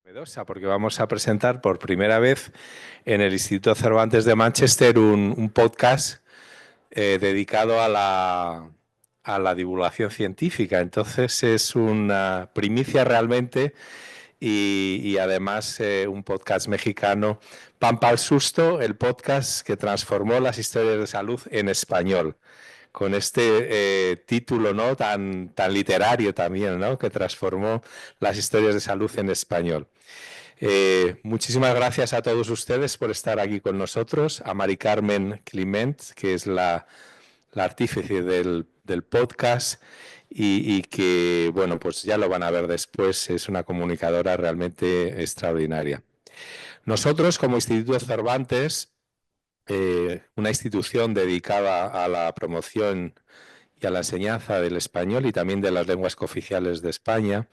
Novedosa, porque vamos a presentar por primera vez en el Instituto Cervantes de Manchester un podcast dedicado a la divulgación científica. Entonces es una primicia realmente y además un podcast mexicano, Pampa al Susto, el podcast que transformó las historias de salud en español con este título, ¿no? tan literario también, ¿no? Que transformó las historias de salud en español. Muchísimas gracias a todos ustedes por estar aquí con nosotros, a Mari Carmen Climent, que es la artífice del podcast y que, bueno, pues ya lo van a ver después, es una comunicadora realmente extraordinaria. Nosotros, como Instituto Cervantes, una institución dedicada a la promoción y a la enseñanza del español y también de las lenguas cooficiales de España,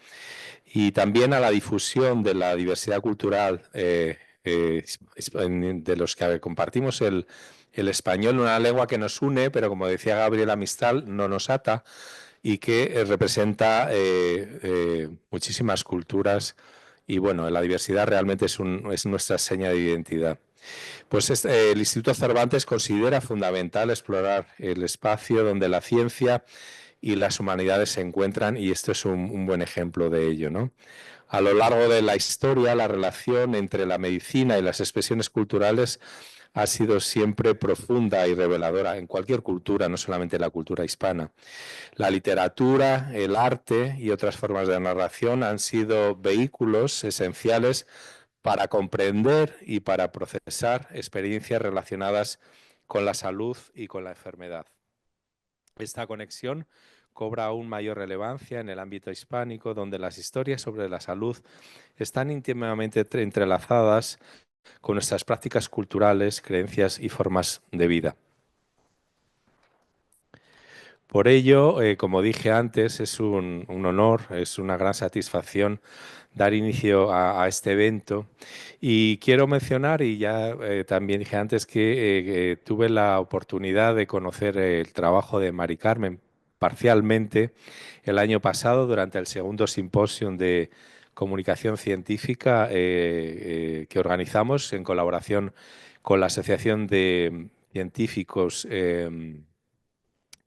y también a la difusión de la diversidad cultural de los que compartimos el español, una lengua que nos une, pero como decía Gabriela Mistral, no nos ata y que representa muchísimas culturas y bueno, la diversidad realmente es nuestra seña de identidad. Pues el Instituto Cervantes considera fundamental explorar el espacio donde la ciencia y las humanidades se encuentran y esto es un buen ejemplo de ello, ¿no? A lo largo de la historia, la relación entre la medicina y las expresiones culturales ha sido siempre profunda y reveladora en cualquier cultura, no solamente la cultura hispana. La literatura, el arte y otras formas de narración han sido vehículos esenciales para comprender y para procesar experiencias relacionadas con la salud y con la enfermedad. Esta conexión cobra aún mayor relevancia en el ámbito hispánico, donde las historias sobre la salud están íntimamente entrelazadas con nuestras prácticas culturales, creencias y formas de vida. Por ello, como dije antes, es un honor, es una gran satisfacción dar inicio a este evento. Y quiero mencionar, y ya también dije antes, que tuve la oportunidad de conocer el trabajo de Mari Carmen parcialmente el año pasado durante el segundo simposio de comunicación científica que organizamos en colaboración con la Asociación de Científicos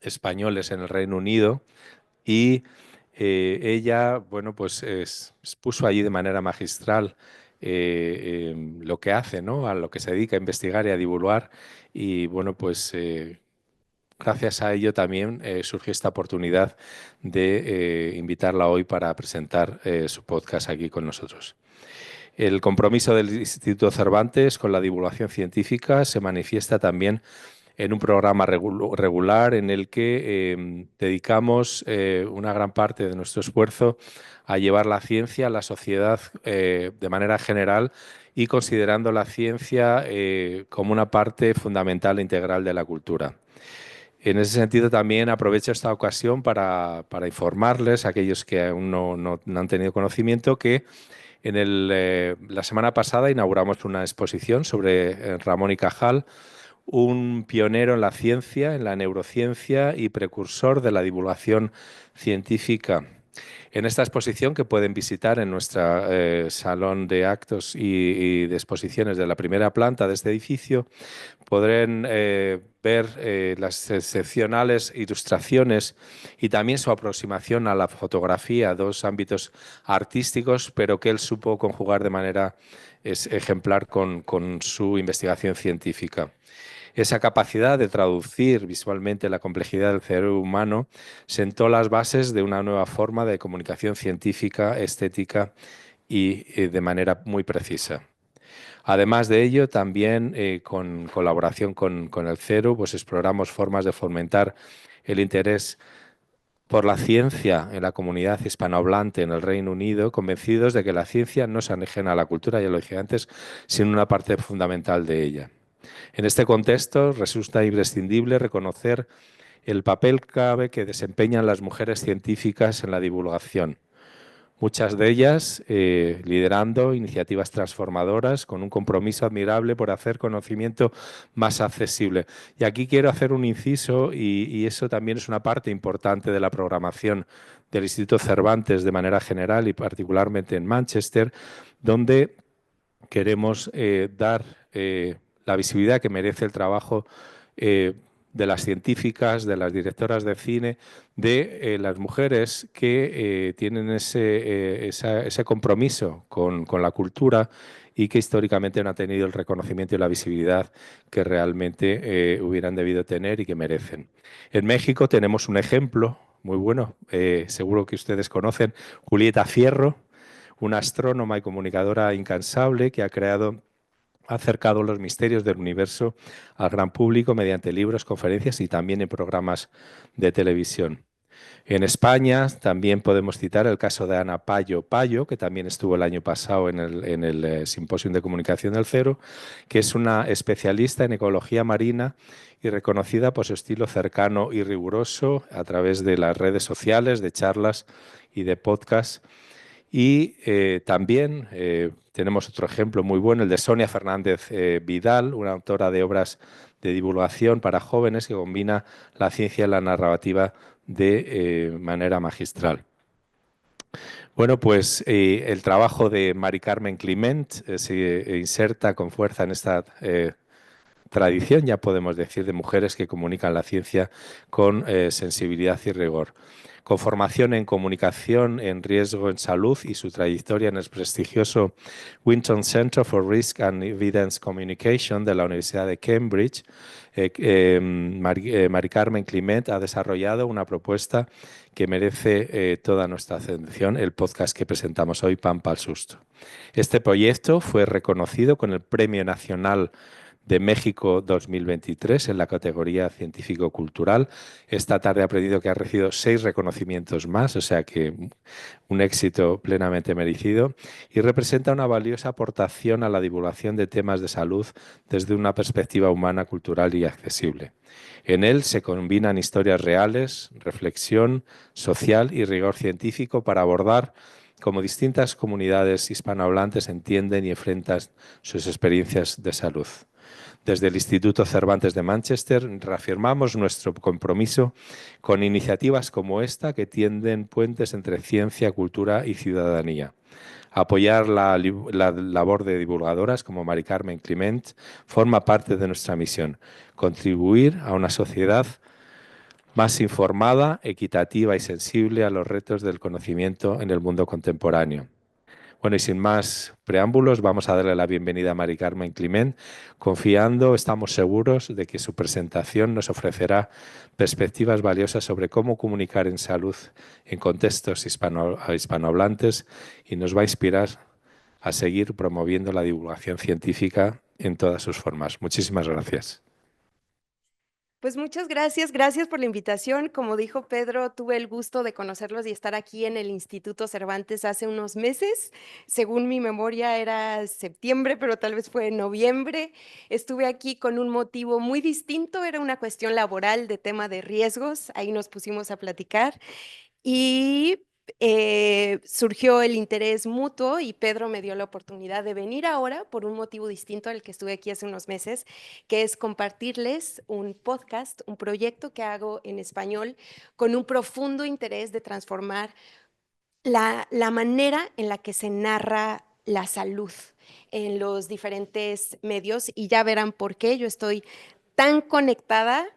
Españoles en el Reino Unido y ella, bueno, pues expuso allí de manera magistral lo que hace, ¿no? A lo que se dedica a investigar y a divulgar y bueno, pues gracias a ello también surgió esta oportunidad de invitarla hoy para presentar su podcast aquí con nosotros. El compromiso del Instituto Cervantes con la divulgación científica se manifiesta también en un programa regular en el que dedicamos una gran parte de nuestro esfuerzo a llevar la ciencia a la sociedad de manera general y considerando la ciencia como una parte fundamental e integral de la cultura. En ese sentido, también aprovecho esta ocasión para informarles a aquellos que aún no han tenido conocimiento que la semana pasada inauguramos una exposición sobre Ramón y Cajal, un pionero en la ciencia, en la neurociencia y precursor de la divulgación científica. En esta exposición que pueden visitar en nuestro salón de actos y de exposiciones de la primera planta de este edificio, podrán ver las excepcionales ilustraciones y también su aproximación a la fotografía, dos ámbitos artísticos, pero que él supo conjugar de manera ejemplar con su investigación científica. Esa capacidad de traducir visualmente la complejidad del cerebro humano sentó las bases de una nueva forma de comunicación científica, estética y de manera muy precisa. Además de ello, también con colaboración con el CERU, pues exploramos formas de fomentar el interés por la ciencia en la comunidad hispanohablante en el Reino Unido, convencidos de que la ciencia no es ajena a la cultura, ya lo dije antes, sino una parte fundamental de ella. En este contexto, resulta imprescindible reconocer el papel clave que desempeñan las mujeres científicas en la divulgación. Muchas de ellas liderando iniciativas transformadoras con un compromiso admirable por hacer conocimiento más accesible. Y aquí quiero hacer un inciso y eso también es una parte importante de la programación del Instituto Cervantes de manera general y particularmente en Manchester, donde queremos dar la visibilidad que merece el trabajo de las científicas, de las directoras de cine, de las mujeres que tienen ese compromiso con la cultura y que históricamente no han tenido el reconocimiento y la visibilidad que realmente hubieran debido tener y que merecen. En México tenemos un ejemplo muy bueno, seguro que ustedes conocen, Julieta Fierro, una astrónoma y comunicadora incansable que ha acercado los misterios del universo al gran público mediante libros, conferencias y también en programas de televisión. En España también podemos citar el caso de Ana Payo Payo, que también estuvo el año pasado en el Simposio de Comunicación del Cero, que es una especialista en ecología marina y reconocida por su estilo cercano y riguroso a través de las redes sociales, de charlas y de podcasts. Y también tenemos otro ejemplo muy bueno, el de Sonia Fernández Vidal, una autora de obras de divulgación para jóvenes que combina la ciencia y la narrativa de manera magistral. Bueno, pues el trabajo de Mari Carmen Clement se inserta con fuerza en esta tradición, ya podemos decir, de mujeres que comunican la ciencia con sensibilidad y rigor. Con formación en comunicación en riesgo en salud y su trayectoria en el prestigioso Winton Center for Risk and Evidence Communication de la Universidad de Cambridge, Mari Carmen Clement ha desarrollado una propuesta que merece toda nuestra atención, el podcast que presentamos hoy, Pan pa'l Susto. Este proyecto fue reconocido con el Premio Nacional de México 2023 en la categoría científico-cultural. Esta tarde he aprendido que ha recibido 6 reconocimientos más, o sea que un éxito plenamente merecido y representa una valiosa aportación a la divulgación de temas de salud desde una perspectiva humana, cultural y accesible. En él se combinan historias reales, reflexión social y rigor científico para abordar cómo distintas comunidades hispanohablantes entienden y enfrentan sus experiencias de salud. Desde el Instituto Cervantes de Manchester reafirmamos nuestro compromiso con iniciativas como esta que tienden puentes entre ciencia, cultura y ciudadanía. Apoyar la labor de divulgadoras como Mari Carmen Clement forma parte de nuestra misión, contribuir a una sociedad más informada, equitativa y sensible a los retos del conocimiento en el mundo contemporáneo. Bueno, y sin más preámbulos, vamos a darle la bienvenida a Mari Carmen Clement, confiando, estamos seguros de que su presentación nos ofrecerá perspectivas valiosas sobre cómo comunicar en salud en contextos hispanohablantes y nos va a inspirar a seguir promoviendo la divulgación científica en todas sus formas. Muchísimas gracias. Pues muchas gracias, gracias por la invitación. Como dijo Pedro, tuve el gusto de conocerlos y estar aquí en el Instituto Cervantes hace unos meses. Según mi memoria era septiembre, pero tal vez fue en noviembre. Estuve aquí con un motivo muy distinto, era una cuestión laboral de tema de riesgos. Ahí nos pusimos a platicar y surgió el interés mutuo y Pedro me dio la oportunidad de venir ahora por un motivo distinto al que estuve aquí hace unos meses, que es compartirles un podcast, un proyecto que hago en español con un profundo interés de transformar la manera en la que se narra la salud en los diferentes medios y ya verán por qué yo estoy tan conectada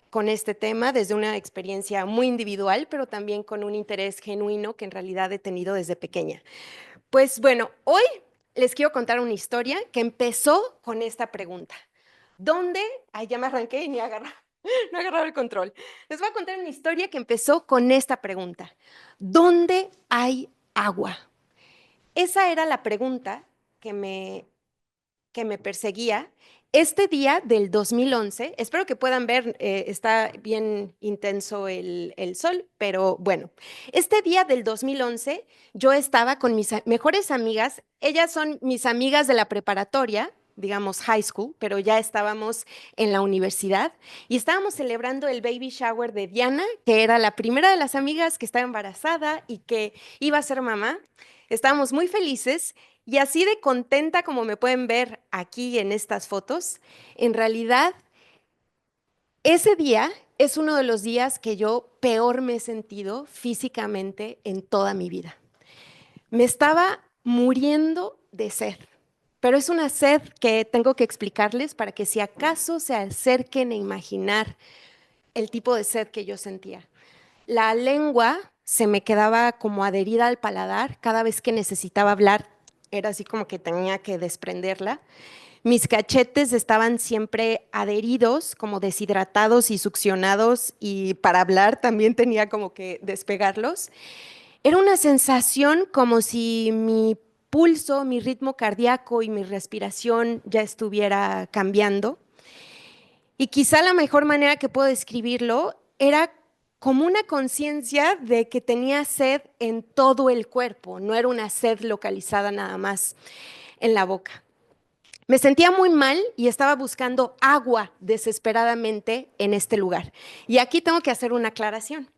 con este tema desde una experiencia muy individual, pero también con un interés genuino que en realidad he tenido desde pequeña. Pues bueno, hoy les quiero contar una historia que empezó con esta pregunta. ¿Dónde? Ay, ya me arranqué y ni agarré, no he agarrado el control. Les voy a contar una historia que empezó con esta pregunta. ¿Dónde hay agua? Esa era la pregunta que me perseguía. Este día del 2011, espero que puedan ver, está bien intenso el sol, pero bueno, este día del 2011 yo estaba con mis mejores amigas, ellas son mis amigas de la preparatoria, digamos high school, pero ya estábamos en la universidad y estábamos celebrando el baby shower de Diana, que era la primera de las amigas que estaba embarazada y que iba a ser mamá. Estábamos muy felices y así de contenta como me pueden ver aquí en estas fotos, en realidad ese día es uno de los días que yo peor me he sentido físicamente en toda mi vida. Me estaba muriendo de sed, pero es una sed que tengo que explicarles para que si acaso se acerquen a imaginar el tipo de sed que yo sentía. La lengua se me quedaba como adherida al paladar cada vez que necesitaba hablar, era así como que tenía que desprenderla. Mis cachetes estaban siempre adheridos, como deshidratados y succionados, y para hablar también tenía como que despegarlos. Era una sensación como si mi pulso, mi ritmo cardíaco y mi respiración ya estuviera cambiando. Y quizá la mejor manera que puedo describirlo era como una conciencia de que tenía sed en todo el cuerpo, no era una sed localizada nada más en la boca. Me sentía muy mal y estaba buscando agua desesperadamente en este lugar. Y aquí tengo que hacer una aclaración.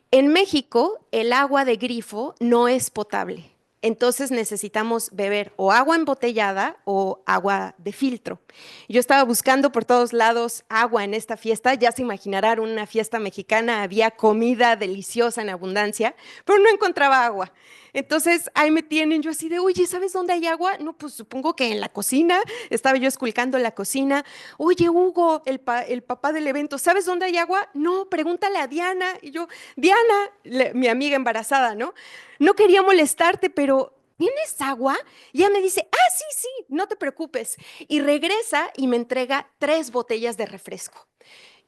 En México, el agua de grifo no es potable. Entonces necesitamos beber o agua embotellada o agua de filtro. Yo estaba buscando por todos lados agua en esta fiesta. Ya se imaginarán, una fiesta mexicana, había comida deliciosa en abundancia, pero no encontraba agua. Entonces ahí me tienen yo así de, oye, ¿sabes dónde hay agua? No, pues supongo que en la cocina. Estaba yo esculcando la cocina. Oye, Hugo, el papá del evento, ¿sabes dónde hay agua? No, pregúntale a Diana. Y yo, Diana, mi amiga embarazada, ¿no? No quería molestarte, pero ¿tienes agua? Y ella me dice, ah, sí, sí, no te preocupes. Y regresa y me entrega 3 botellas de refresco.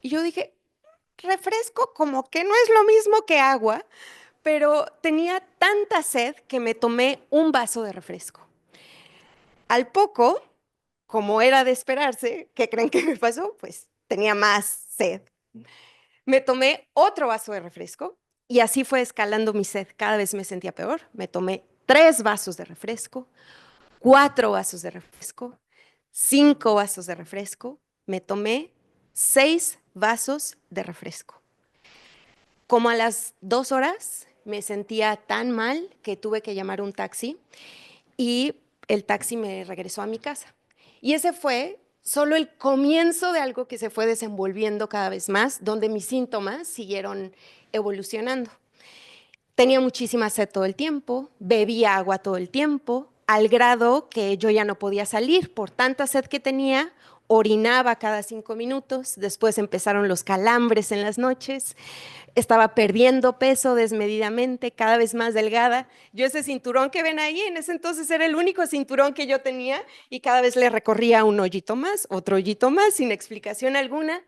Y yo dije, refresco como que no es lo mismo que agua, pero tenía tanta sed que me tomé un vaso de refresco. Al poco, como era de esperarse, ¿qué creen que me pasó? Pues tenía más sed. Me tomé otro vaso de refresco y así fue escalando mi sed. Cada vez me sentía peor. Me tomé 3 vasos de refresco, 4 vasos de refresco, 5 vasos de refresco. Me tomé 6 vasos de refresco. Como a las 2 horas me sentía tan mal que tuve que llamar un taxi y el taxi me regresó a mi casa. Y ese fue solo el comienzo de algo que se fue desenvolviendo cada vez más, donde mis síntomas siguieron evolucionando. Tenía muchísima sed todo el tiempo, bebía agua todo el tiempo, al grado que yo ya no podía salir por tanta sed que tenía, orinaba cada 5 minutos, después empezaron los calambres en las noches, estaba perdiendo peso desmedidamente, cada vez más delgada. Yo ese cinturón que ven ahí, en ese entonces era el único cinturón que yo tenía y cada vez le recorría un hoyito más, otro hoyito más, sin explicación alguna.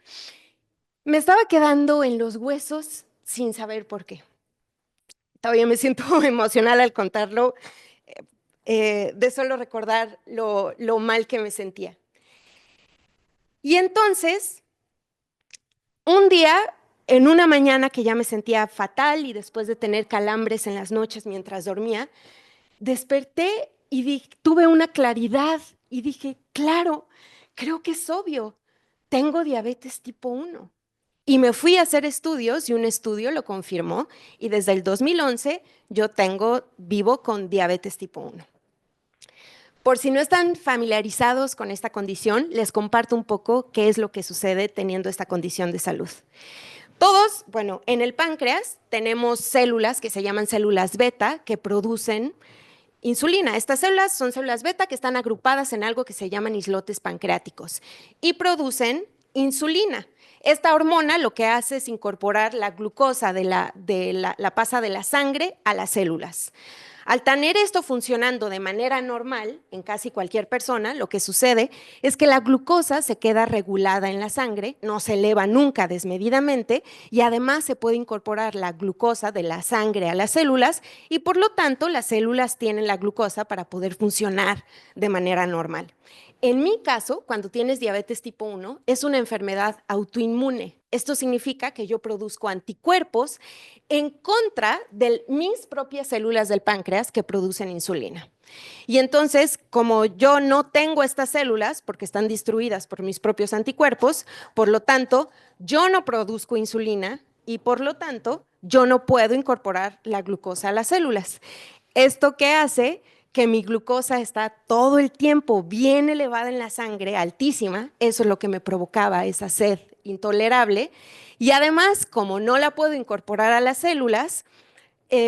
Me estaba quedando en los huesos sin saber por qué. Todavía me siento emocional al contarlo, de solo recordar lo mal que me sentía. Y entonces, un día, en una mañana que ya me sentía fatal y después de tener calambres en las noches mientras dormía, desperté y tuve una claridad y dije, claro, creo que es obvio, tengo diabetes tipo 1. Y me fui a hacer estudios y un estudio lo confirmó y desde el 2011 yo vivo con diabetes tipo 1. Por si no están familiarizados con esta condición, les comparto un poco qué es lo que sucede teniendo esta condición de salud. Todos, bueno, en el páncreas tenemos células que se llaman células beta que producen insulina. Estas células son células beta que están agrupadas en algo que se llaman islotes pancreáticos y producen insulina. Esta hormona lo que hace es incorporar la glucosa la pasa de la sangre a las células. Al tener esto funcionando de manera normal en casi cualquier persona, lo que sucede es que la glucosa se queda regulada en la sangre, no se eleva nunca desmedidamente y además se puede incorporar la glucosa de la sangre a las células y por lo tanto las células tienen la glucosa para poder funcionar de manera normal. En mi caso, cuando tienes diabetes tipo 1, es una enfermedad autoinmune. Esto significa que yo produzco anticuerpos en contra de mis propias células del páncreas que producen insulina. Y entonces, como yo no tengo estas células, porque están destruidas por mis propios anticuerpos, por lo tanto, yo no produzco insulina y por lo tanto, yo no puedo incorporar la glucosa a las células. ¿Esto qué hace? Que mi glucosa está todo el tiempo bien elevada en la sangre, altísima. Eso es lo que me provocaba esa sed intolerable. Y además, como no la puedo incorporar a las células,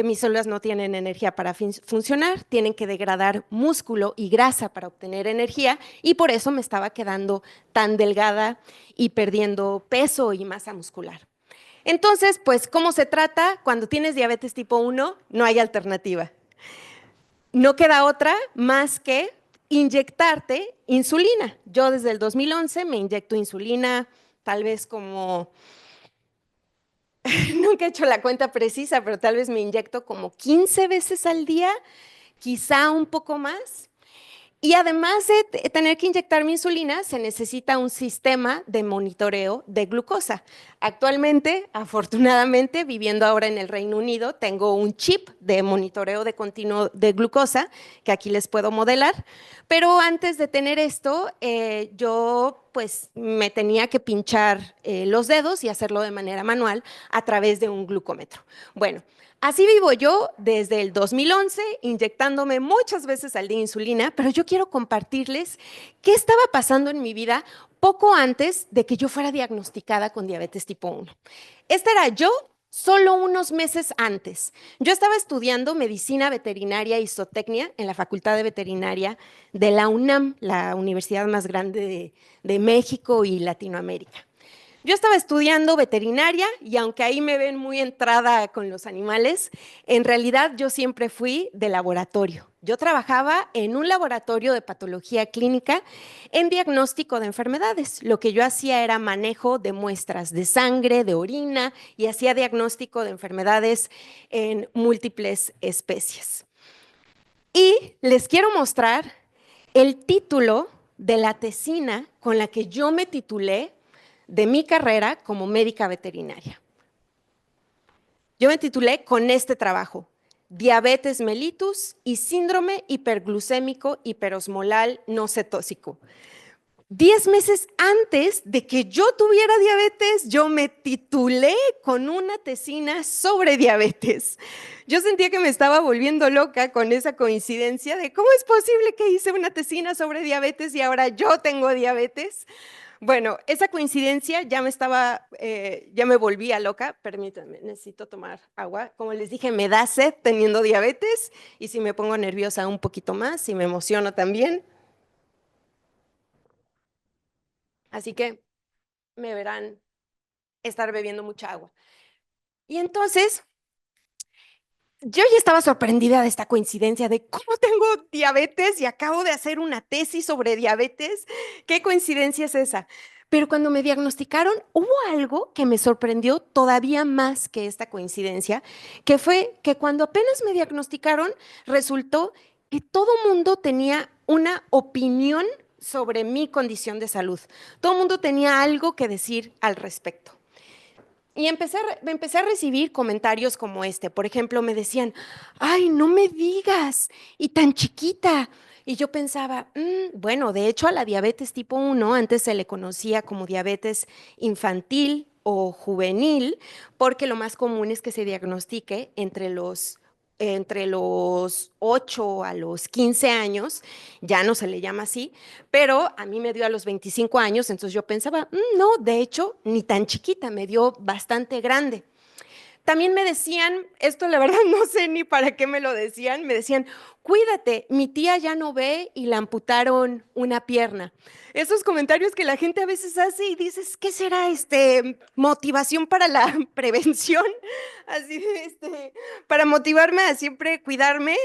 mis células no tienen energía para funcionar, tienen que degradar músculo y grasa para obtener energía y por eso me estaba quedando tan delgada y perdiendo peso y masa muscular. Entonces, pues, ¿cómo se trata? Cuando tienes diabetes tipo 1, no hay alternativa. No queda otra más que inyectarte insulina. Yo desde el 2011 me inyecto insulina, tal vez como nunca he hecho la cuenta precisa, pero tal vez me inyecto como 15 veces al día, quizá un poco más. Y además de tener que inyectar mi insulina, se necesita un sistema de monitoreo de glucosa. Actualmente, afortunadamente, viviendo ahora en el Reino Unido, tengo un chip de monitoreo de continuo de glucosa que aquí les puedo modelar. Pero antes de tener esto, yo pues me tenía que pinchar los dedos y hacerlo de manera manual a través de un glucómetro. Bueno, así vivo yo desde el 2011, inyectándome muchas veces al día insulina, pero yo quiero compartirles qué estaba pasando en mi vida poco antes de que yo fuera diagnosticada con diabetes tipo 1. Esta era yo solo unos meses antes. Yo estaba estudiando medicina veterinaria y zootecnia en la Facultad de Veterinaria de la UNAM, la universidad más grande de México y Latinoamérica. Yo estaba estudiando veterinaria y aunque ahí me ven muy entrada con los animales, en realidad yo siempre fui de laboratorio. Yo trabajaba en un laboratorio de patología clínica en diagnóstico de enfermedades. Lo que yo hacía era manejo de muestras de sangre, de orina y hacía diagnóstico de enfermedades en múltiples especies. Y les quiero mostrar el título de la tesina con la que yo me titulé de mi carrera como médica veterinaria. Yo me titulé con este trabajo, Diabetes mellitus y síndrome hiperglucémico hiperosmolar no cetóxico. 10 meses antes de que yo tuviera diabetes, yo me titulé con una tesina sobre diabetes. Yo sentía que me estaba volviendo loca con esa coincidencia de cómo es posible que hice una tesina sobre diabetes y ahora yo tengo diabetes. Bueno, esa coincidencia ya me volvía loca. Permítanme, necesito tomar agua. Como les dije, me da sed teniendo diabetes y si me pongo nerviosa un poquito más, si me emociono también. Así que me verán estar bebiendo mucha agua. Y entonces, yo ya estaba sorprendida de esta coincidencia de cómo tengo diabetes y acabo de hacer una tesis sobre diabetes. ¿Qué coincidencia es esa? Pero cuando me diagnosticaron, hubo algo que me sorprendió todavía más que esta coincidencia, que fue que cuando apenas me diagnosticaron, resultó que todo mundo tenía una opinión sobre mi condición de salud. Todo mundo tenía algo que decir al respecto. Y empecé a recibir comentarios como este. Por ejemplo, me decían, ay, no me digas, y tan chiquita. Y yo pensaba, bueno, de hecho a la diabetes tipo 1 antes se le conocía como diabetes infantil o juvenil, porque lo más común es que se diagnostique entre los 8 a los 15 años, ya no se le llama así, pero a mí me dio a los 25 años, entonces yo pensaba, no, de hecho, ni tan chiquita, me dio bastante grande. También me decían, esto la verdad no sé ni para qué me lo decían, me decían, cuídate, mi tía ya no ve y le amputaron una pierna. Esos comentarios que la gente a veces hace y dices, ¿qué será motivación para la prevención? Así, para motivarme a siempre cuidarme,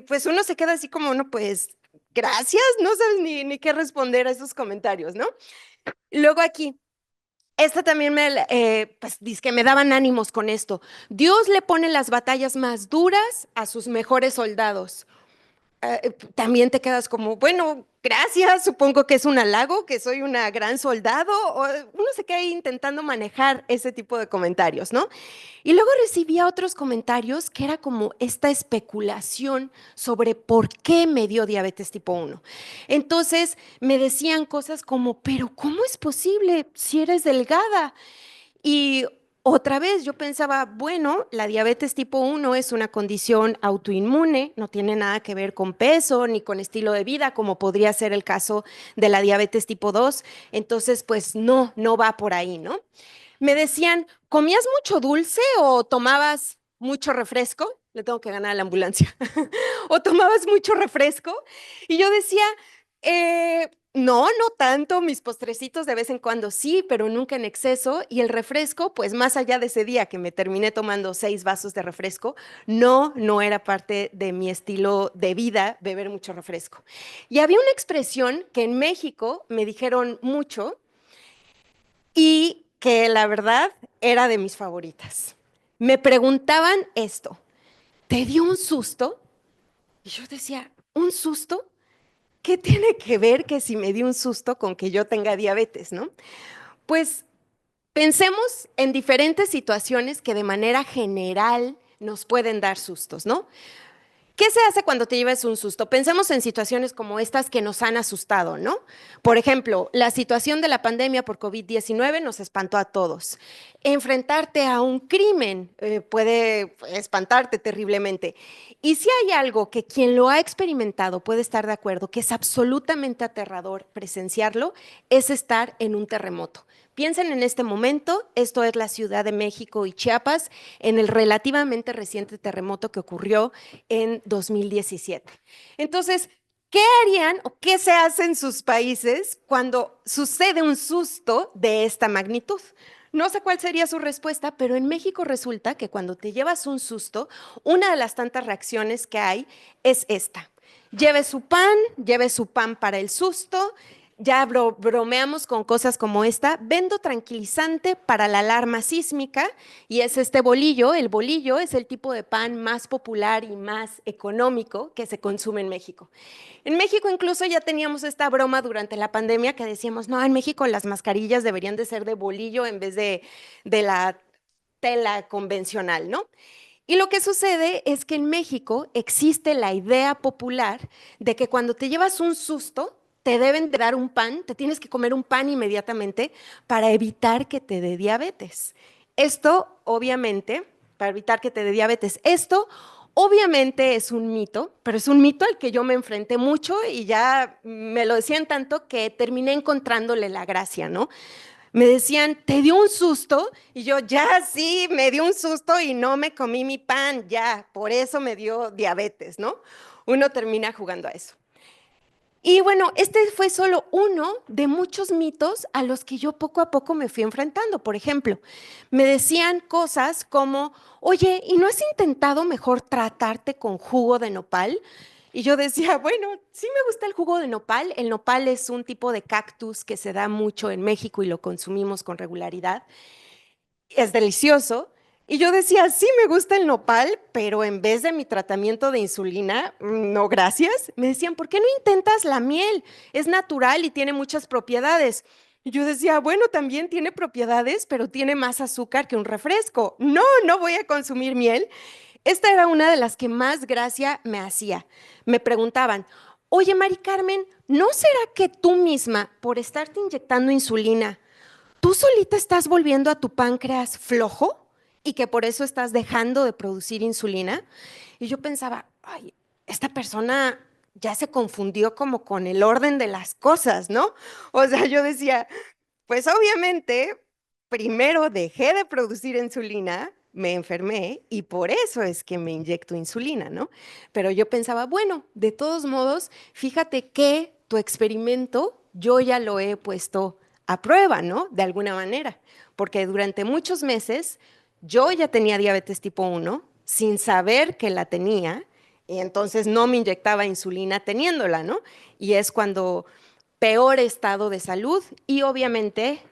pues uno se queda así como, no, pues, gracias, no sabes ni qué responder a esos comentarios, ¿no? Luego aquí, esta también pues dice que me daban ánimos con esto. Dios le pone las batallas más duras a sus mejores soldados. También te quedas como, bueno, gracias, supongo que es un halago, que soy una gran soldado, o uno se queda ahí intentando manejar ese tipo de comentarios, ¿no? Y luego recibía otros comentarios que era como esta especulación sobre por qué me dio diabetes tipo 1. Entonces me decían cosas como, pero ¿cómo es posible si eres delgada? Y otra vez yo pensaba, bueno, la diabetes tipo 1 es una condición autoinmune, no tiene nada que ver con peso ni con estilo de vida, como podría ser el caso de la diabetes tipo 2. Entonces, pues no va por ahí, ¿no? Me decían, ¿comías mucho dulce o tomabas mucho refresco? le tengo que ganar a la ambulancia. O tomabas mucho refresco. Y yo decía, no, no tanto, mis postrecitos de vez en cuando sí, pero nunca en exceso. Y el refresco, pues más allá de ese día que me terminé tomando 6 vasos de refresco, no, no era parte de mi estilo de vida beber mucho refresco. Y había una expresión que en México me dijeron mucho y que la verdad era de mis favoritas. Me preguntaban esto, ¿te dio un susto? Y yo decía, ¿un susto? ¿Qué tiene que ver que si me dio un susto con que yo tenga diabetes, no? Pues pensemos en diferentes situaciones que de manera general nos pueden dar sustos, ¿no? ¿Qué se hace cuando te llevas un susto? Pensemos en situaciones como estas que nos han asustado, ¿no? Por ejemplo, la situación de la pandemia por COVID-19 nos espantó a todos. Enfrentarte a un crimen puede espantarte terriblemente. Y si hay algo que quien lo ha experimentado puede estar de acuerdo, que es absolutamente aterrador presenciarlo, es estar en un terremoto. Piensen en este momento, esto es la Ciudad de México y Chiapas, en el relativamente reciente terremoto que ocurrió en 2017. Entonces, ¿qué harían o qué se hace en sus países cuando sucede un susto de esta magnitud? No sé cuál sería su respuesta, pero en México resulta que cuando te llevas un susto, una de las tantas reacciones que hay es esta. Lleve su pan para el susto, ya bromeamos con cosas como esta, vendo tranquilizante para la alarma sísmica y es este bolillo. El bolillo es el tipo de pan más popular y más económico que se consume en México. En México incluso ya teníamos esta broma durante la pandemia que decíamos, no, en México las mascarillas deberían de ser de bolillo en vez de la tela convencional, ¿no? Y lo que sucede es que en México existe la idea popular de que cuando te llevas un susto, te deben de dar un pan, te tienes que comer un pan inmediatamente para evitar que te dé diabetes. Esto, obviamente, para evitar que te dé diabetes, esto obviamente es un mito, pero es un mito al que yo me enfrenté mucho y ya me lo decían tanto que terminé encontrándole la gracia, ¿no? Me decían, ¿te dio un susto? Y yo, ya sí, me dio un susto y no me comí mi pan, ya, por eso me dio diabetes, ¿no? Uno termina jugando a eso. Y bueno, este fue solo uno de muchos mitos a los que yo poco a poco me fui enfrentando. Por ejemplo, me decían cosas como, oye, ¿y no has intentado mejor tratarte con jugo de nopal? Y yo decía, bueno, sí me gusta el jugo de nopal. El nopal es un tipo de cactus que se da mucho en México y lo consumimos con regularidad. Es delicioso. Y yo decía, sí, me gusta el nopal, pero en vez de mi tratamiento de insulina, no, gracias. Me decían, ¿por qué no intentas la miel? Es natural y tiene muchas propiedades. Y yo decía, bueno, también tiene propiedades, pero tiene más azúcar que un refresco. No, no voy a consumir miel. Esta era una de las que más gracia me hacía. Me preguntaban, oye, Mari Carmen, ¿no será que tú misma, por estarte inyectando insulina, tú solita estás volviendo a tu páncreas flojo y que por eso estás dejando de producir insulina? Y yo pensaba, ay, esta persona ya se confundió como con el orden de las cosas, ¿no? O sea, yo decía, pues obviamente, primero dejé de producir insulina, me enfermé y por eso es que me inyecto insulina, ¿no? Pero yo pensaba, bueno, de todos modos, fíjate que tu experimento yo ya lo he puesto a prueba, ¿no? De alguna manera, porque durante muchos meses yo ya tenía diabetes tipo 1 sin saber que la tenía y entonces no me inyectaba insulina teniéndola, ¿no? Y es cuando peor estado de salud y obviamente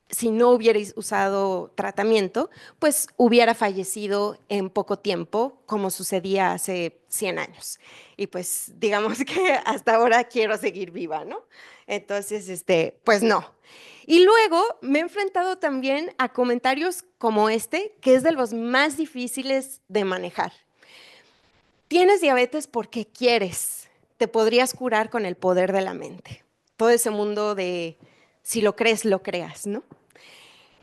si no hubierais usado tratamiento, pues hubiera fallecido en poco tiempo, como sucedía hace 100 años. Y pues digamos que hasta ahora quiero seguir viva, ¿no? Entonces, pues no. Y luego me he enfrentado también a comentarios como este, que es de los más difíciles de manejar. Tienes diabetes porque quieres, te podrías curar con el poder de la mente. Todo ese mundo de si lo crees, lo creas, ¿no?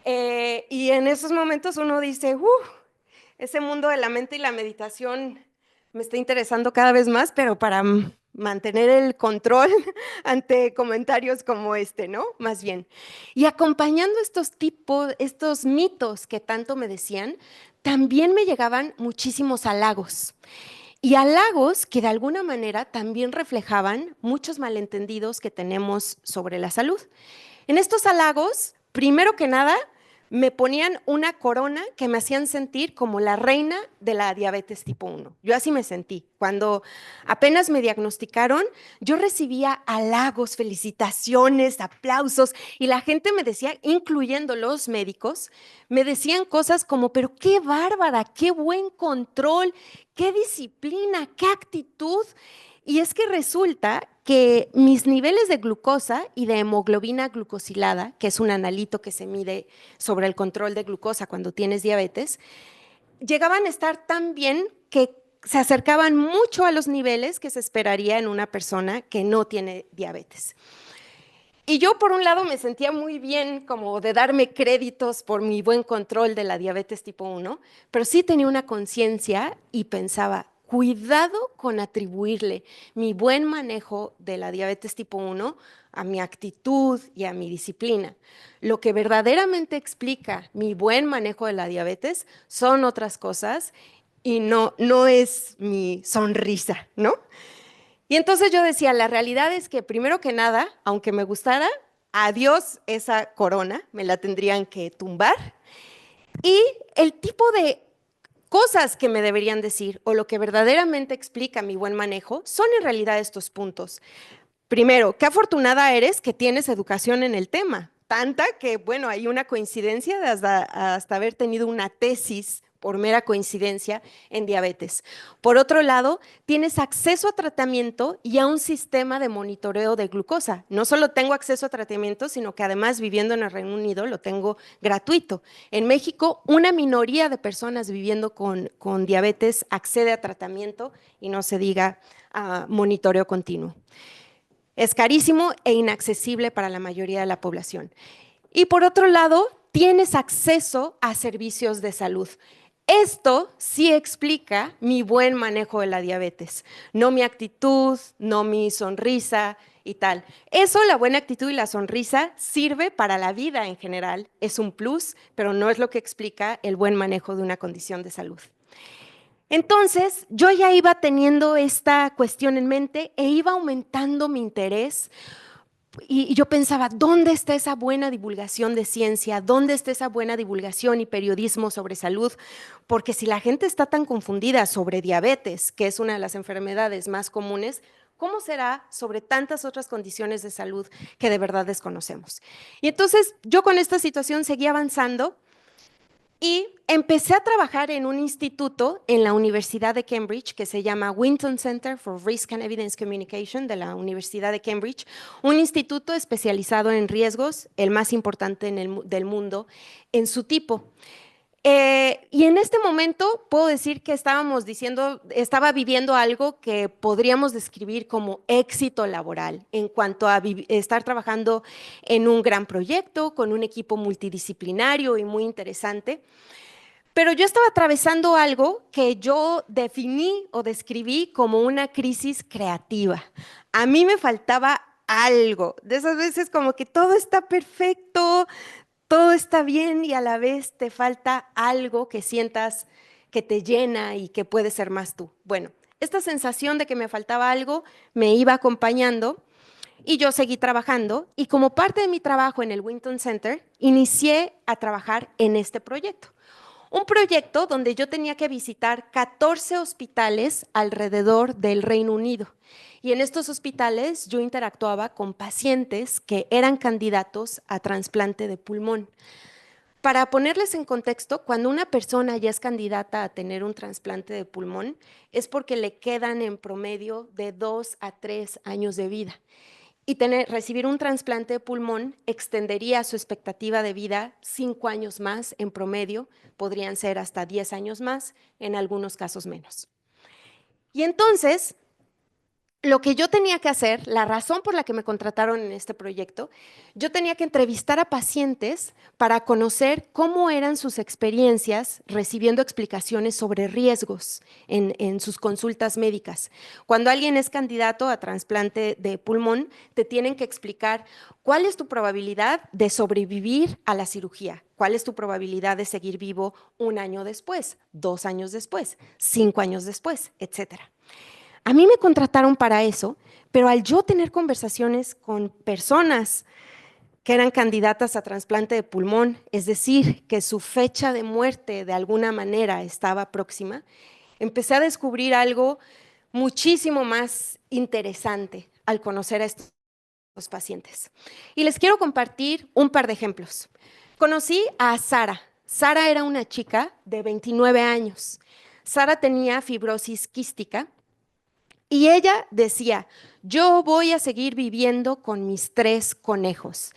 Y en esos momentos uno dice, ese mundo de la mente y la meditación me está interesando cada vez más, pero para mantener el control ante comentarios como este, ¿no? Más bien. Y acompañando estos tipos, estos mitos que tanto me decían, también me llegaban muchísimos halagos. Y halagos que de alguna manera también reflejaban muchos malentendidos que tenemos sobre la salud. En estos halagos, primero que nada, me ponían una corona que me hacían sentir como la reina de la diabetes tipo 1. Yo así me sentí. Cuando apenas me diagnosticaron, yo recibía halagos, felicitaciones, aplausos y la gente me decía, incluyendo los médicos, me decían cosas como, pero qué bárbara, qué buen control, qué disciplina, qué actitud. Y es que resulta que mis niveles de glucosa y de hemoglobina glucosilada, que es un analito que se mide sobre el control de glucosa cuando tienes diabetes, llegaban a estar tan bien que se acercaban mucho a los niveles que se esperaría en una persona que no tiene diabetes. Y yo, por un lado, me sentía muy bien como de darme créditos por mi buen control de la diabetes tipo 1, pero sí tenía una conciencia y pensaba, cuidado con atribuirle mi buen manejo de la diabetes tipo 1 a mi actitud y a mi disciplina. Lo que verdaderamente explica mi buen manejo de la diabetes son otras cosas y no es mi sonrisa, ¿no? Y entonces yo decía, la realidad es que primero que nada, aunque me gustara, adiós esa corona, me la tendrían que tumbar. Y el tipo de cosas que me deberían decir o lo que verdaderamente explica mi buen manejo son en realidad estos puntos. Primero, qué afortunada eres que tienes educación en el tema. Tanta que, bueno, hay una coincidencia de hasta haber tenido una tesis por mera coincidencia en diabetes. Por otro lado, tienes acceso a tratamiento y a un sistema de monitoreo de glucosa. No solo tengo acceso a tratamiento, sino que además viviendo en el Reino Unido lo tengo gratuito. En México, una minoría de personas viviendo con diabetes accede a tratamiento y no se diga a monitoreo continuo. Es carísimo e inaccesible para la mayoría de la población. Y por otro lado, tienes acceso a servicios de salud. Esto sí explica mi buen manejo de la diabetes, no mi actitud, no mi sonrisa y tal. Eso, la buena actitud y la sonrisa, sirve para la vida en general, es un plus, pero no es lo que explica el buen manejo de una condición de salud. Entonces, yo ya iba teniendo esta cuestión en mente e iba aumentando mi interés y yo pensaba, ¿dónde está esa buena divulgación de ciencia? ¿Dónde está esa buena divulgación y periodismo sobre salud? Porque si la gente está tan confundida sobre diabetes, que es una de las enfermedades más comunes, ¿cómo será sobre tantas otras condiciones de salud que de verdad desconocemos? Y entonces yo con esta situación seguí avanzando y empecé a trabajar en un instituto en la Universidad de Cambridge que se llama Winton Center for Risk and Evidence Communication de la Universidad de Cambridge, un instituto especializado en riesgos, el más importante del mundo en su tipo. Y en este momento puedo decir que estaba viviendo algo que podríamos describir como éxito laboral en cuanto a estar trabajando en un gran proyecto con un equipo multidisciplinario y muy interesante. Pero yo estaba atravesando algo que yo definí o describí como una crisis creativa. A mí me faltaba algo, de esas veces como que todo está perfecto, todo está bien y a la vez te falta algo que sientas que te llena y que puede ser más tú. Bueno, esta sensación de que me faltaba algo me iba acompañando y yo seguí trabajando y como parte de mi trabajo en el Winton Center, inicié a trabajar en este proyecto. Un proyecto donde yo tenía que visitar 14 hospitales alrededor del Reino Unido. Y en estos hospitales yo interactuaba con pacientes que eran candidatos a trasplante de pulmón. Para ponerles en contexto, cuando una persona ya es candidata a tener un trasplante de pulmón, es porque le quedan en promedio de 2 a 3 años de vida. Y recibir un trasplante de pulmón extendería su expectativa de vida 5 años más en promedio, podrían ser hasta 10 años más, en algunos casos menos. Y entonces, lo que yo tenía que hacer, la razón por la que me contrataron en este proyecto, yo tenía que entrevistar a pacientes para conocer cómo eran sus experiencias recibiendo explicaciones sobre riesgos en sus consultas médicas. Cuando alguien es candidato a trasplante de pulmón, te tienen que explicar cuál es tu probabilidad de sobrevivir a la cirugía, cuál es tu probabilidad de seguir vivo 1 año después, 2 años después, 5 años después, etcétera. A mí me contrataron para eso, pero al yo tener conversaciones con personas que eran candidatas a trasplante de pulmón, es decir, que su fecha de muerte de alguna manera estaba próxima, empecé a descubrir algo muchísimo más interesante al conocer a estos pacientes. Y les quiero compartir un par de ejemplos. Conocí a Sara. Sara era una chica de 29 años. Sara tenía fibrosis quística. Y ella decía, yo voy a seguir viviendo con mis 3 conejos.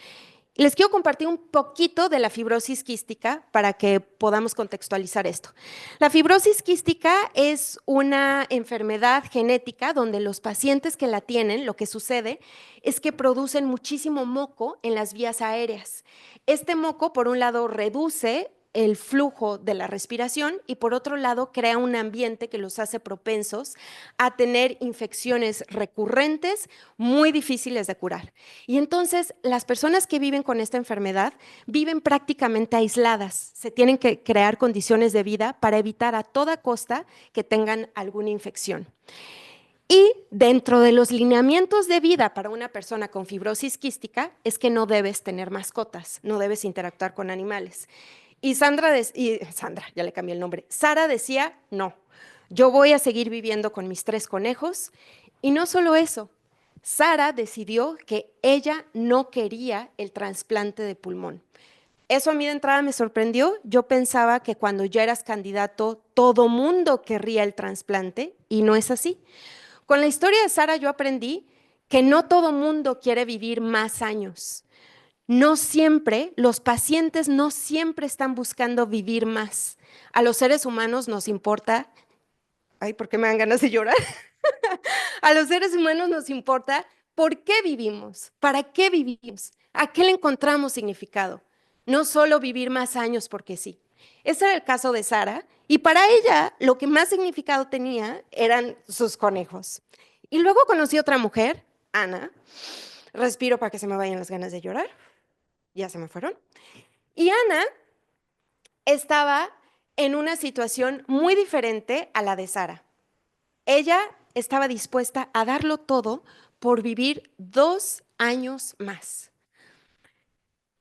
Les quiero compartir un poquito de la fibrosis quística para que podamos contextualizar esto. La fibrosis quística es una enfermedad genética donde los pacientes que la tienen, lo que sucede es que producen muchísimo moco en las vías aéreas. Este moco, por un lado, reduce el flujo de la respiración y por otro lado crea un ambiente que los hace propensos a tener infecciones recurrentes muy difíciles de curar. Y entonces las personas que viven con esta enfermedad viven prácticamente aisladas, se tienen que crear condiciones de vida para evitar a toda costa que tengan alguna infección. Y dentro de los lineamientos de vida para una persona con fibrosis quística es que no debes tener mascotas, no debes interactuar con animales. Y Sandra, ya le cambié el nombre, Sara decía, no, yo voy a seguir viviendo con mis 3 conejos. Y no solo eso, Sara decidió que ella no quería el trasplante de pulmón. Eso a mí de entrada me sorprendió. Yo pensaba que cuando ya eras candidato, todo mundo querría el trasplante y no es así. Con la historia de Sara yo aprendí que no todo mundo quiere vivir más años. No siempre, los pacientes no siempre están buscando vivir más. A los seres humanos nos importa, ay, ¿por qué me dan ganas de llorar? A los seres humanos nos importa por qué vivimos, para qué vivimos, a qué le encontramos significado. No solo vivir más años porque sí. Ese era el caso de Sara y para ella lo que más significado tenía eran sus conejos. Y luego conocí a otra mujer, Ana. Respiro para que se me vayan las ganas de llorar. Ya se me fueron. Y Ana estaba en una situación muy diferente a la de Sara. Ella estaba dispuesta a darlo todo por vivir 2 años más.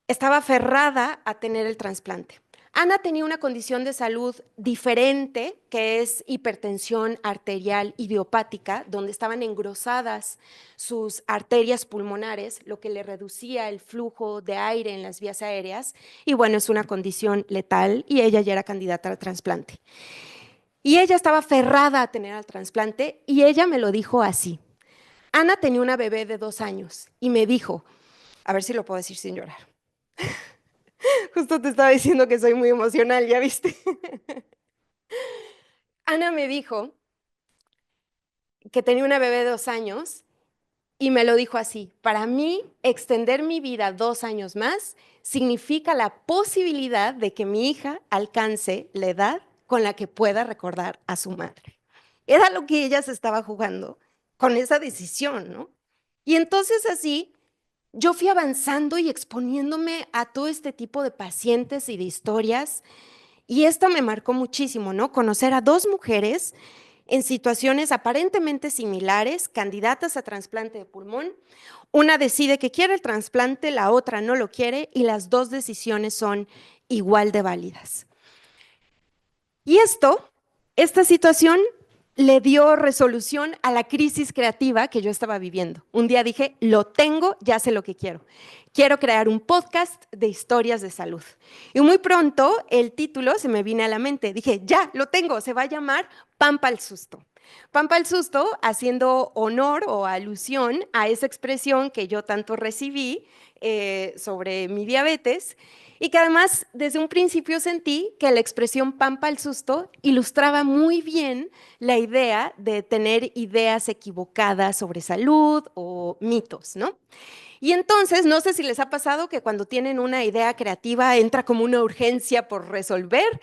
Estaba aferrada a tener el trasplante. Ana tenía una condición de salud diferente, que es hipertensión arterial idiopática, donde estaban engrosadas sus arterias pulmonares, lo que le reducía el flujo de aire en las vías aéreas. Y bueno, es una condición letal y ella ya era candidata al trasplante. Y ella estaba aferrada a tener al trasplante y ella me lo dijo así. Ana tenía una bebé de 2 años y me dijo, a ver si lo puedo decir sin llorar. Justo te estaba diciendo que soy muy emocional, ¿ya viste? Ana me dijo que tenía una bebé de 2 años y me lo dijo así, para mí extender mi vida 2 años más significa la posibilidad de que mi hija alcance la edad con la que pueda recordar a su madre. Era lo que ella se estaba jugando con esa decisión, ¿no? Y entonces así yo fui avanzando y exponiéndome a todo este tipo de pacientes y de historias y esto me marcó muchísimo, ¿no? Conocer a 2 mujeres en situaciones aparentemente similares, candidatas a trasplante de pulmón. Una decide que quiere el trasplante, la otra no lo quiere y las 2 decisiones son igual de válidas. Y esta situación le dio resolución a la crisis creativa que yo estaba viviendo. Un día dije, lo tengo, ya sé lo que quiero. Quiero crear un podcast de historias de salud. Y muy pronto el título se me vino a la mente. Dije, ya, lo tengo, se va a llamar Pan pa'l susto. Pampa al susto, haciendo honor o alusión a esa expresión que yo tanto recibí sobre mi diabetes y que además desde un principio sentí que la expresión Pampa al susto ilustraba muy bien la idea de tener ideas equivocadas sobre salud o mitos, ¿no? Y entonces, no sé si les ha pasado que cuando tienen una idea creativa entra como una urgencia por resolver.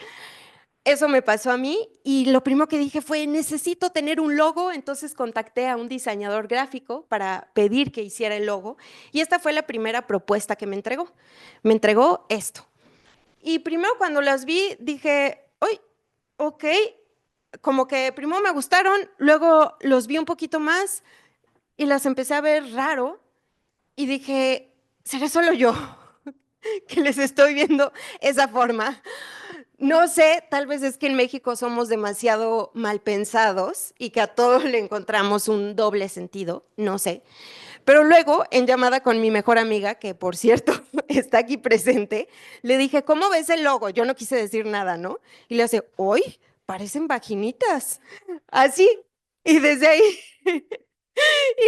Eso me pasó a mí y lo primero que dije fue, necesito tener un logo, entonces contacté a un diseñador gráfico para pedir que hiciera el logo y esta fue la primera propuesta que me entregó. Me entregó esto. Y primero cuando las vi dije, uy, ok, como que primero me gustaron, luego los vi un poquito más y las empecé a ver raro y dije, ¿seré solo yo que les estoy viendo esa forma? No sé, tal vez es que en México somos demasiado mal pensados y que a todos le encontramos un doble sentido, no sé. Pero luego, en llamada con mi mejor amiga, que por cierto está aquí presente, le dije, ¿cómo ves el logo? Yo no quise decir nada, ¿no? Y le hace, hoy parecen vaginitas. Así. Y desde ahí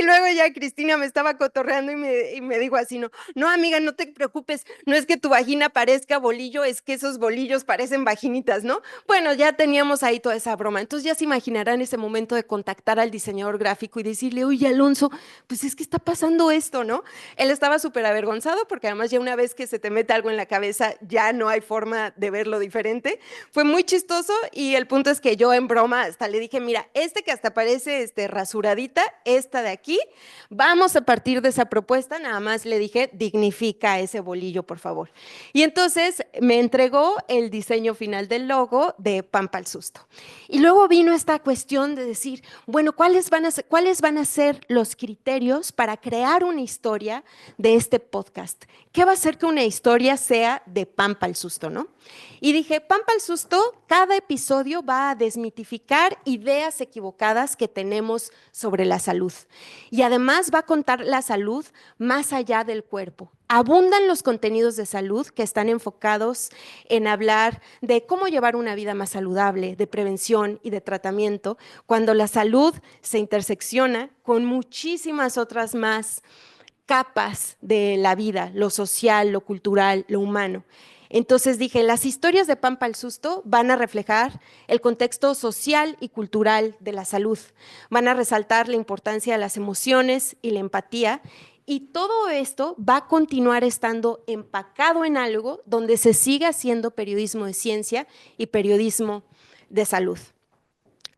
y luego ya Cristina me estaba cotorreando y me dijo así, no, no amiga, no te preocupes, no es que tu vagina parezca bolillo, es que esos bolillos parecen vaginitas, ¿no? Bueno, ya teníamos ahí toda esa broma. Entonces ya se imaginarán ese momento de contactar al diseñador gráfico y decirle, oye, Alonso, pues es que está pasando esto, ¿no? Él estaba súper avergonzado porque además ya una vez que se te mete algo en la cabeza, ya no hay forma de verlo diferente. Fue muy chistoso y el punto es que yo en broma hasta le dije, mira, este que hasta parece rasuradita, esta de aquí, vamos a partir de esa propuesta, nada más le dije, dignifica ese bolillo, por favor. Y entonces me entregó el diseño final del logo de Pampa al Susto. Y luego vino esta cuestión de decir, bueno, cuáles van a ser los criterios para crear una historia de este podcast? ¿Qué va a hacer que una historia sea de Pampa al Susto, no? Y dije, Pampa al Susto, cada episodio va a desmitificar ideas equivocadas que tenemos sobre la salud. Y además va a contar la salud más allá del cuerpo. Abundan los contenidos de salud que están enfocados en hablar de cómo llevar una vida más saludable, de prevención y de tratamiento, cuando la salud se intersecciona con muchísimas otras más capas de la vida, lo social, lo cultural, lo humano. Entonces dije, las historias de Pampa al Susto van a reflejar el contexto social y cultural de la salud, van a resaltar la importancia de las emociones y la empatía, y todo esto va a continuar estando empacado en algo donde se siga haciendo periodismo de ciencia y periodismo de salud.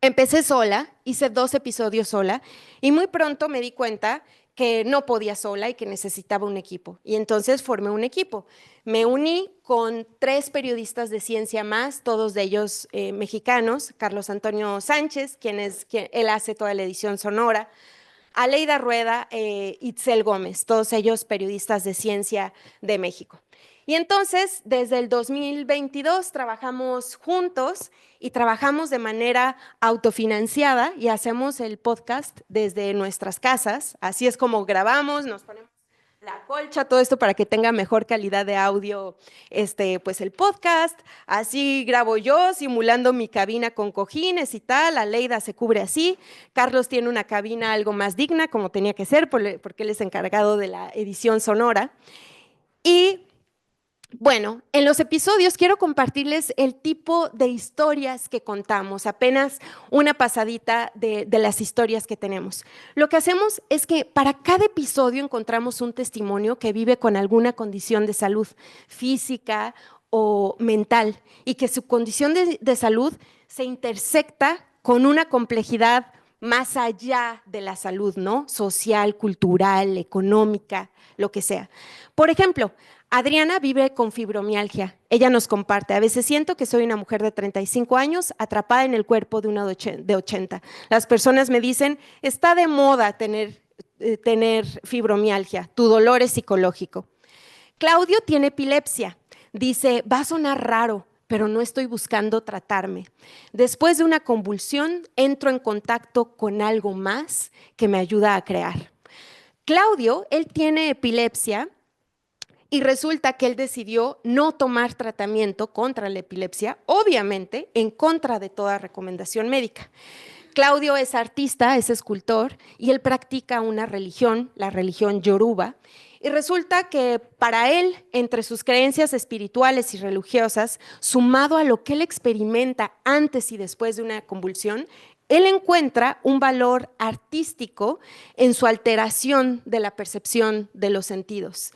Empecé sola, hice 2 episodios sola y muy pronto me di cuenta que no podía sola y que necesitaba un equipo. Y entonces formé un equipo. Me uní con 3 periodistas de ciencia más, todos de ellos mexicanos, Carlos Antonio Sánchez, él hace toda la edición sonora, Aleida Rueda, Itzel Gómez, todos ellos periodistas de ciencia de México. Y entonces, desde el 2022 trabajamos juntos y trabajamos de manera autofinanciada y hacemos el podcast desde nuestras casas. Así es como grabamos, nos ponemos la colcha, todo esto para que tenga mejor calidad de audio, pues el podcast. Así grabo yo, simulando mi cabina con cojines y tal. Aleida se cubre así. Carlos tiene una cabina algo más digna, como tenía que ser, porque él es encargado de la edición sonora. Y bueno, en los episodios quiero compartirles el tipo de historias que contamos, apenas una pasadita de las historias que tenemos. Lo que hacemos es que para cada episodio encontramos un testimonio que vive con alguna condición de salud física o mental y que su condición de salud se intersecta con una complejidad más allá de la salud, ¿no? Social, cultural, económica, lo que sea. Por ejemplo, Adriana vive con fibromialgia. Ella nos comparte, a veces siento que soy una mujer de 35 años atrapada en el cuerpo de una de 80. Las personas me dicen, está de moda tener fibromialgia, tu dolor es psicológico. Claudio tiene epilepsia. Dice, va a sonar raro, pero no estoy buscando tratarme. Después de una convulsión, entro en contacto con algo más que me ayuda a crear. Claudio, él tiene epilepsia y resulta que él decidió no tomar tratamiento contra la epilepsia, obviamente en contra de toda recomendación médica. Claudio es artista, es escultor, y él practica una religión, la religión yoruba, y resulta que para él, entre sus creencias espirituales y religiosas, sumado a lo que él experimenta antes y después de una convulsión, él encuentra un valor artístico en su alteración de la percepción de los sentidos.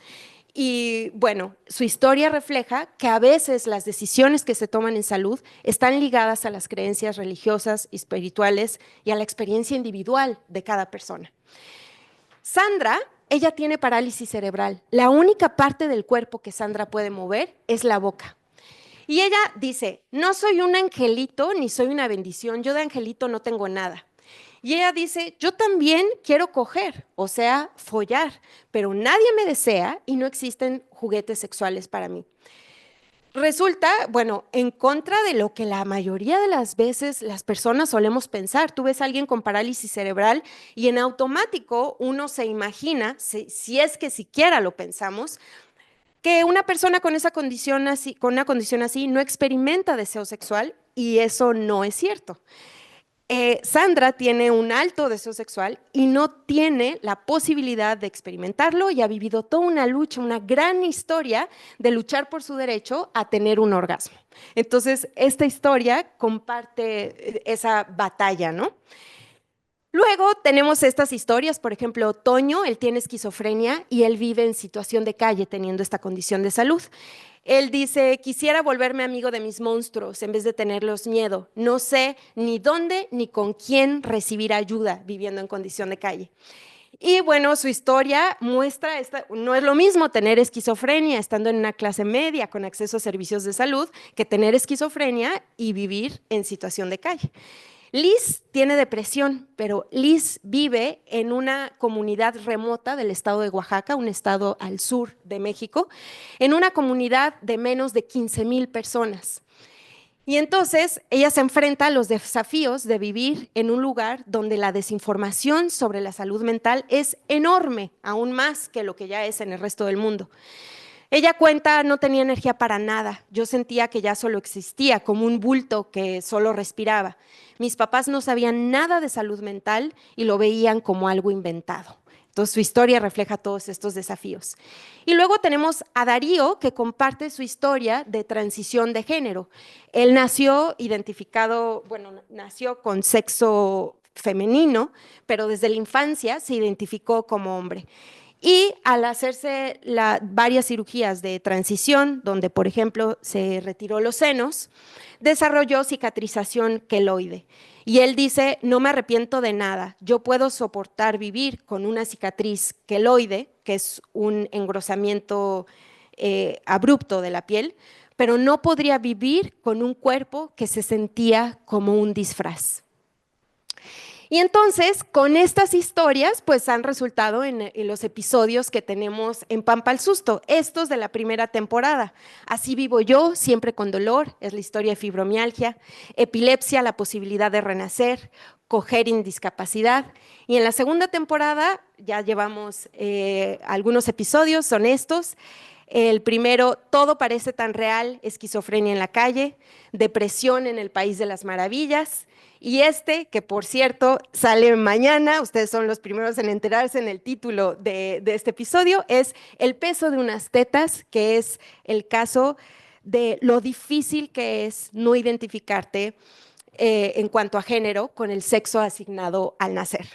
Y bueno, su historia refleja que a veces las decisiones que se toman en salud están ligadas a las creencias religiosas y espirituales y a la experiencia individual de cada persona. Sandra, ella tiene parálisis cerebral. La única parte del cuerpo que Sandra puede mover es la boca. Y ella dice, no soy un angelito ni soy una bendición, yo de angelito no tengo nada. Y ella dice, yo también quiero coger, o sea, follar, pero nadie me desea y no existen juguetes sexuales para mí. Resulta, bueno, en contra de lo que la mayoría de las veces las personas solemos pensar. Tú ves a alguien con parálisis cerebral y en automático uno se imagina, si es que siquiera lo pensamos, que una persona con esa condición así, con una condición así no experimenta deseo sexual y eso no es cierto. Sandra tiene un alto deseo sexual y no tiene la posibilidad de experimentarlo y ha vivido toda una lucha, una gran historia de luchar por su derecho a tener un orgasmo. Entonces, esta historia comparte esa batalla, ¿no? Luego tenemos estas historias, por ejemplo, Toño, él tiene esquizofrenia y él vive en situación de calle teniendo esta condición de salud. Él dice, quisiera volverme amigo de mis monstruos en vez de tenerlos miedo. No sé ni dónde ni con quién recibir ayuda viviendo en condición de calle. Y bueno, su historia muestra, no es lo mismo tener esquizofrenia estando en una clase media con acceso a servicios de salud que tener esquizofrenia y vivir en situación de calle. Liz tiene depresión, pero Liz vive en una comunidad remota del estado de Oaxaca, un estado al sur de México, en una comunidad de menos de 15,000 personas. Y entonces ella se enfrenta a los desafíos de vivir en un lugar donde la desinformación sobre la salud mental es enorme, aún más que lo que ya es en el resto del mundo. Ella cuenta, no tenía energía para nada. Yo sentía que ya solo existía, como un bulto que solo respiraba. Mis papás no sabían nada de salud mental y lo veían como algo inventado. Entonces, su historia refleja todos estos desafíos. Y luego tenemos a Darío, que comparte su historia de transición de género. Él nació identificado, bueno, nació con sexo femenino, pero desde la infancia se identificó como hombre. Y al hacerse varias cirugías de transición, donde por ejemplo se retiró los senos, desarrolló cicatrización queloide. Y él dice, no me arrepiento de nada, yo puedo soportar vivir con una cicatriz queloide, que es un engrosamiento abrupto de la piel, pero no podría vivir con un cuerpo que se sentía como un disfraz. Y entonces, con estas historias, pues han resultado en los episodios que tenemos en Pampa al Susto, estos de la primera temporada. Así vivo yo, siempre con dolor, es la historia de fibromialgia, epilepsia, la posibilidad de renacer, coger en discapacidad. Y en la segunda temporada ya llevamos algunos episodios, son estos. El primero, todo parece tan real, esquizofrenia en la calle, depresión en el País de las Maravillas. Y este, que por cierto sale mañana, ustedes son los primeros en enterarse en el título de este episodio, es El peso de unas tetas, que es el caso de lo difícil que es no identificarte en cuanto a género con el sexo asignado al nacer.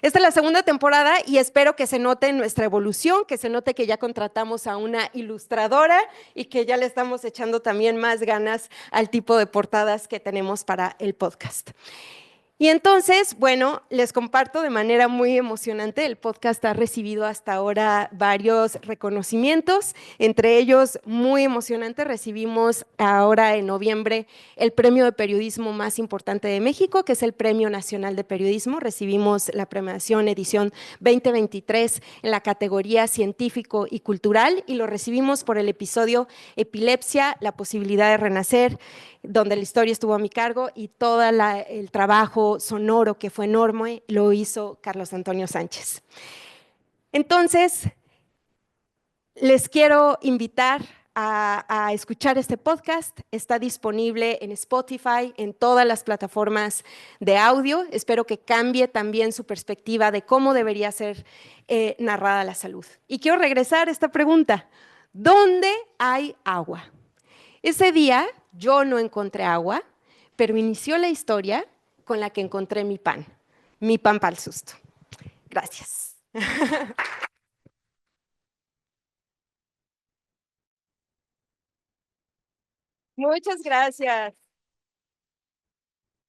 Esta es la segunda temporada y espero que se note nuestra evolución, que se note que ya contratamos a una ilustradora y que ya le estamos echando también más ganas al tipo de portadas que tenemos para el podcast. Y entonces, bueno, les comparto de manera muy emocionante, el podcast ha recibido hasta ahora varios reconocimientos, entre ellos, muy emocionante, recibimos ahora en noviembre el premio de periodismo más importante de México, que es el Premio Nacional de Periodismo, recibimos la premiación edición 2023 en la categoría científico y cultural y lo recibimos por el episodio Epilepsia, la posibilidad de renacer, donde la historia estuvo a mi cargo y todo el trabajo sonoro que fue enorme lo hizo Carlos Antonio Sánchez. Entonces, les quiero invitar a escuchar este podcast. Está disponible en Spotify, en todas las plataformas de audio. Espero que cambie también su perspectiva de cómo debería ser narrada la salud. Y quiero regresar a esta pregunta. ¿Dónde hay agua? Ese día yo no encontré agua, pero inició la historia con la que encontré mi pan para el susto. Gracias. Muchas gracias.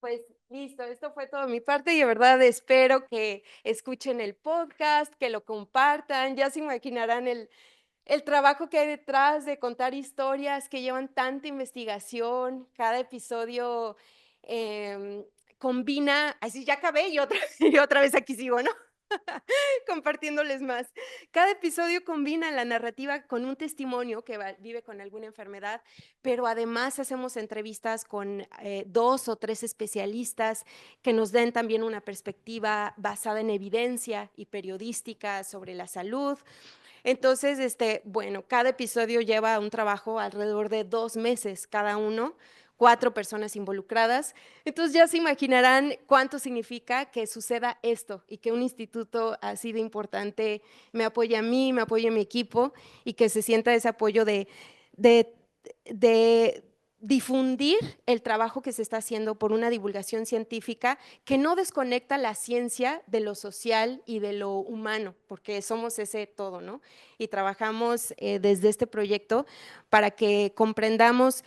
Pues listo, esto fue todo de mi parte y de verdad espero que escuchen el podcast, que lo compartan, ya se imaginarán el trabajo que hay detrás de contar historias que llevan tanta investigación. Cada episodio em, combina, así ya acabé y otra, y otra vez aquí sigo, ¿no? Compartiéndoles más. Cada episodio combina la narrativa con un testimonio que vive con alguna enfermedad, pero además hacemos entrevistas con 2 o 3 especialistas que nos den también una perspectiva basada en evidencia y periodística sobre la salud. Entonces, bueno, cada episodio lleva un trabajo alrededor de 2 meses cada uno, 4 personas involucradas. Entonces ya se imaginarán cuánto significa que suceda esto y que un instituto así de importante me apoye a mí, me apoye a mi equipo y que se sienta ese apoyo de, de difundir el trabajo que se está haciendo por una divulgación científica que no desconecta la ciencia de lo social y de lo humano, porque somos ese todo, ¿no? Y trabajamos desde este proyecto para que comprendamos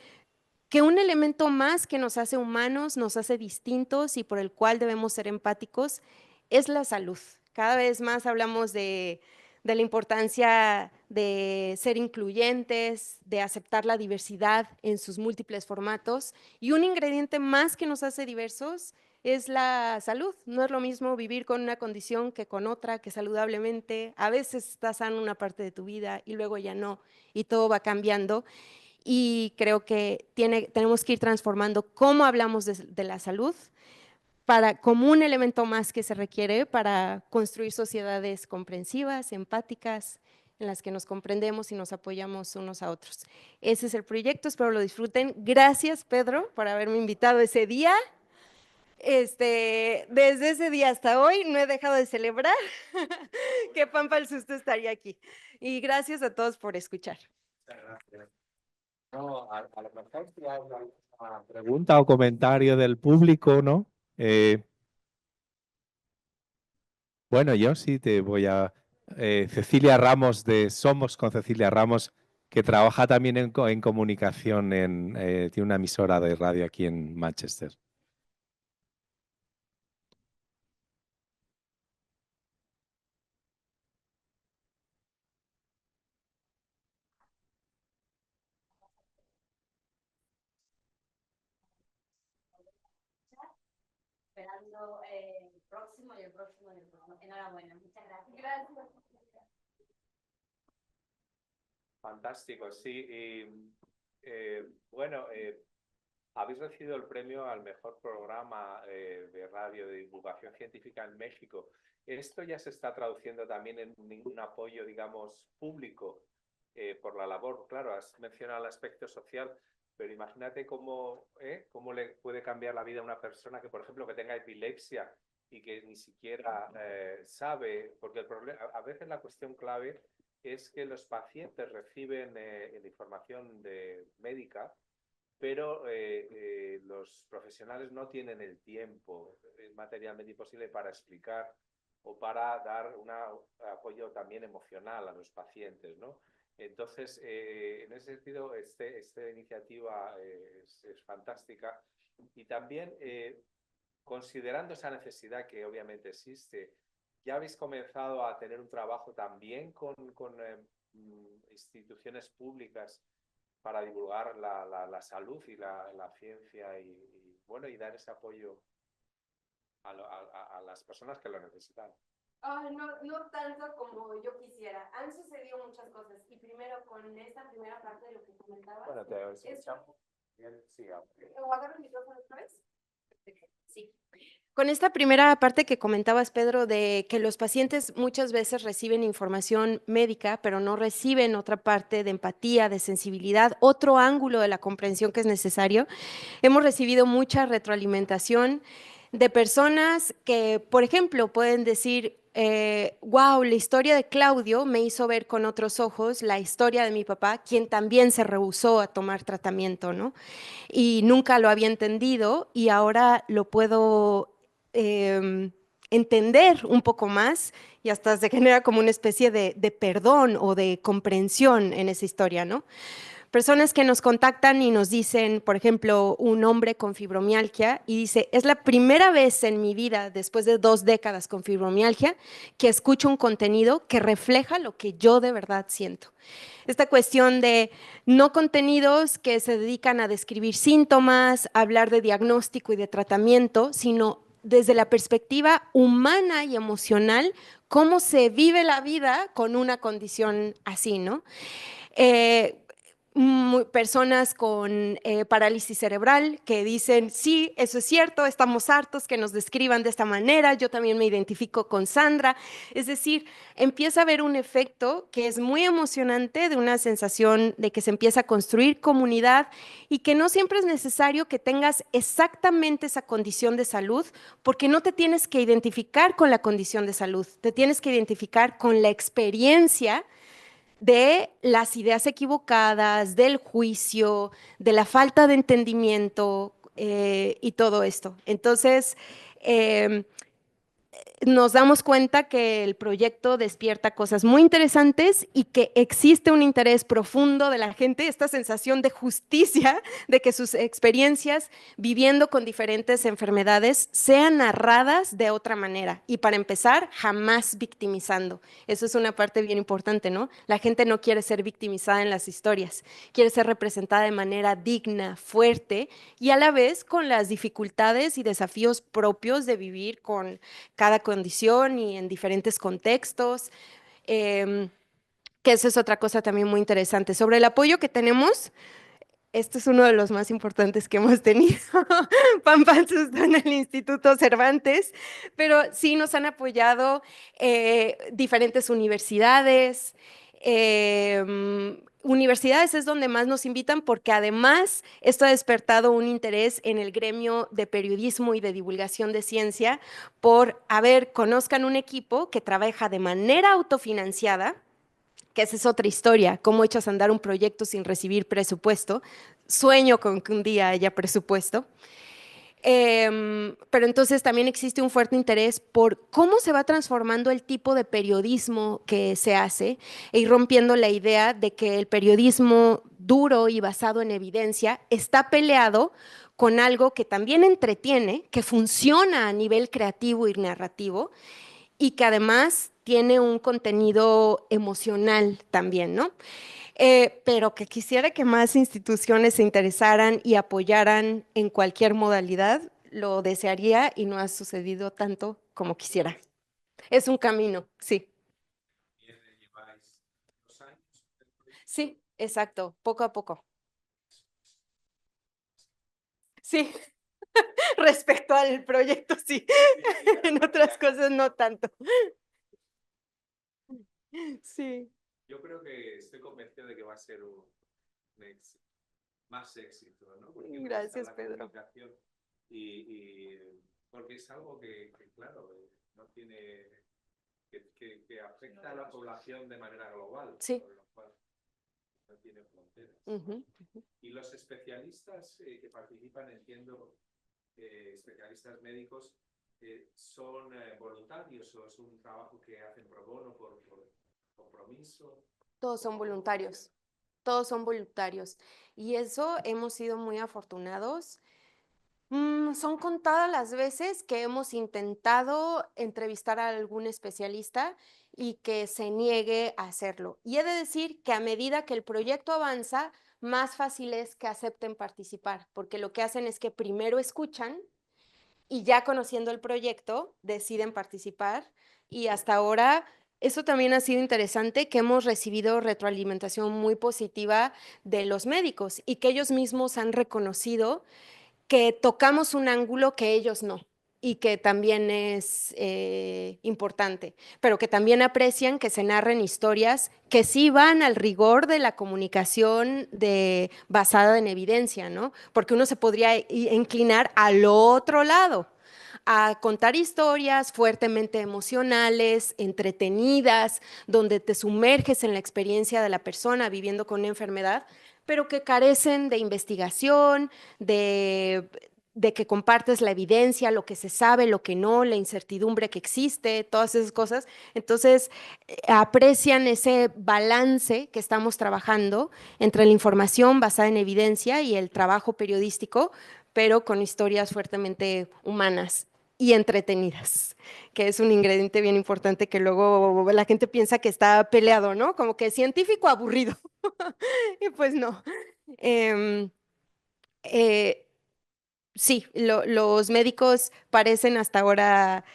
que un elemento más que nos hace humanos, nos hace distintos y por el cual debemos ser empáticos es la salud. Cada vez más hablamos de la importancia de ser incluyentes, de aceptar la diversidad en sus múltiples formatos y un ingrediente más que nos hace diversos es la salud. No es lo mismo vivir con una condición que con otra, que saludablemente. A veces estás sano una parte de tu vida y luego ya no, y todo va cambiando. Y creo que tenemos que ir transformando cómo hablamos de la salud como un elemento más que se requiere para construir sociedades comprensivas, empáticas, en las que nos comprendemos y nos apoyamos unos a otros. Ese es el proyecto, espero lo disfruten. Gracias, Pedro, por haberme invitado ese día. Desde ese día hasta hoy no he dejado de celebrar que Pampa el Susto estaría aquí. Y gracias a todos por escuchar. No, a lo mejor si hay alguna pregunta o comentario del público, ¿no? Bueno, yo sí te voy a... Cecilia Ramos de Somos con Cecilia Ramos, que trabaja también en comunicación, tiene una emisora de radio aquí en Manchester. Esperando el próximo y el próximo y el próximo. Enhorabuena, muchas gracias. Gracias. Fantástico, sí. Bueno, habéis recibido el premio al mejor programa de radio de divulgación científica en México. Esto ya se está traduciendo también en un apoyo, digamos, público por la labor. Claro, has mencionado el aspecto social, pero imagínate cómo le puede cambiar la vida a una persona que, por ejemplo, que tenga epilepsia y que ni siquiera sabe, porque el problema, a veces la cuestión clave es que los pacientes reciben la información médica, pero los profesionales no tienen el tiempo materialmente imposible para explicar o para dar un apoyo también emocional a los pacientes, ¿no? Entonces, en ese sentido, esta iniciativa es fantástica y también considerando esa necesidad que obviamente existe, ya habéis comenzado a tener un trabajo también con instituciones públicas para divulgar la salud y la ciencia bueno, y dar ese apoyo a las personas que lo necesitan. No tanto como yo quisiera. Han sucedido muchas cosas. Y primero, con esta primera parte de lo que comentabas. Bueno, te escuchamos bien, sí. ¿O agarro el micrófono otra vez? Sí. Con esta primera parte que comentabas, Pedro, de que los pacientes muchas veces reciben información médica, pero no reciben otra parte de empatía, de sensibilidad, otro ángulo de la comprensión que es necesario. Hemos recibido mucha retroalimentación de personas que, por ejemplo, pueden decir, wow, la historia de Claudio me hizo ver con otros ojos la historia de mi papá, quien también se rehusó a tomar tratamiento, ¿no? Y nunca lo había entendido y ahora lo puedo entender un poco más y hasta se genera como una especie de perdón o de comprensión en esa historia, ¿no? Personas que nos contactan y nos dicen, por ejemplo, un hombre con fibromialgia y dice, es la primera vez en mi vida, después de 2 décadas con fibromialgia, que escucho un contenido que refleja lo que yo de verdad siento. Esta cuestión de no contenidos que se dedican a describir síntomas, a hablar de diagnóstico y de tratamiento, sino desde la perspectiva humana y emocional, cómo se vive la vida con una condición así, ¿no? Eh, Personas con parálisis cerebral que dicen, sí, eso es cierto, estamos hartos que nos describan de esta manera, yo también me identifico con Sandra. Es decir, empieza a haber un efecto que es muy emocionante, de una sensación de que se empieza a construir comunidad y que no siempre es necesario que tengas exactamente esa condición de salud, porque no te tienes que identificar con la condición de salud, te tienes que identificar con la experiencia de las ideas equivocadas, del juicio, de la falta de entendimiento y todo esto. Entonces, eh, nos damos cuenta que el proyecto despierta cosas muy interesantes y que existe un interés profundo de la gente, esta sensación de justicia, de que sus experiencias viviendo con diferentes enfermedades sean narradas de otra manera. Y para empezar, jamás victimizando. Eso es una parte bien importante, ¿no? La gente no quiere ser victimizada en las historias, quiere ser representada de manera digna, fuerte y a la vez con las dificultades y desafíos propios de vivir con cada condición y en diferentes contextos, eh, que esa es otra cosa también muy interesante. Sobre el apoyo que tenemos, este es uno de los más importantes que hemos tenido, Pam Pam Susto en el Instituto Cervantes, pero sí nos han apoyado diferentes universidades. Universidades es donde más nos invitan porque además esto ha despertado un interés en el gremio de periodismo y de divulgación de ciencia por, a ver, conozcan un equipo que trabaja de manera autofinanciada, que esa es otra historia, cómo echas a andar un proyecto sin recibir presupuesto. Sueño con que un día haya presupuesto. Pero entonces también existe un fuerte interés por cómo se va transformando el tipo de periodismo que se hace e ir rompiendo la idea de que el periodismo duro y basado en evidencia está peleado con algo que también entretiene, que funciona a nivel creativo y narrativo y que además tiene un contenido emocional también, ¿no? Pero que quisiera que más instituciones se interesaran y apoyaran en cualquier modalidad, lo desearía y no ha sucedido tanto como quisiera. Es un camino, sí. Sí, exacto, poco a poco. Sí, respecto al proyecto, sí. En otras cosas no tanto. Sí. Yo creo que estoy convencido de que va a ser un éxito, más éxito, ¿no? Porque va a estar Gracias, la Pedro. comunicación porque es algo que claro, no tiene, que afecta a la población de manera global, Sí. por lo cual no tiene fronteras. Ujú. Y los especialistas que participan, entiendo, especialistas médicos, son voluntarios o es un trabajo que hacen pro bono por compromiso. Todos son voluntarios. Todos son voluntarios. Y eso hemos sido muy afortunados. Son contadas las veces que hemos intentado entrevistar a algún especialista y que se niegue a hacerlo. Y he de decir que a medida que el proyecto avanza, más fácil es que acepten participar, porque lo que hacen es que primero escuchan y ya conociendo el proyecto deciden participar y hasta ahora eso también ha sido interesante, que hemos recibido retroalimentación muy positiva de los médicos y que ellos mismos han reconocido que tocamos un ángulo que ellos no y que también es importante, pero que también aprecian que se narren historias que sí van al rigor de la comunicación basada en evidencia, ¿no? Porque uno se podría inclinar al otro lado, a contar historias fuertemente emocionales, entretenidas, donde te sumerges en la experiencia de la persona viviendo con una enfermedad, pero que carecen de investigación, de que compartes la evidencia, lo que se sabe, lo que no, la incertidumbre que existe, todas esas cosas. Entonces, aprecian ese balance que estamos trabajando entre la información basada en evidencia y el trabajo periodístico, pero con historias fuertemente humanas y entretenidas, que es un ingrediente bien importante que luego la gente piensa que está peleado, ¿no? Como que científico aburrido. Y pues no. Em, eh, sí, los médicos parecen hasta ahora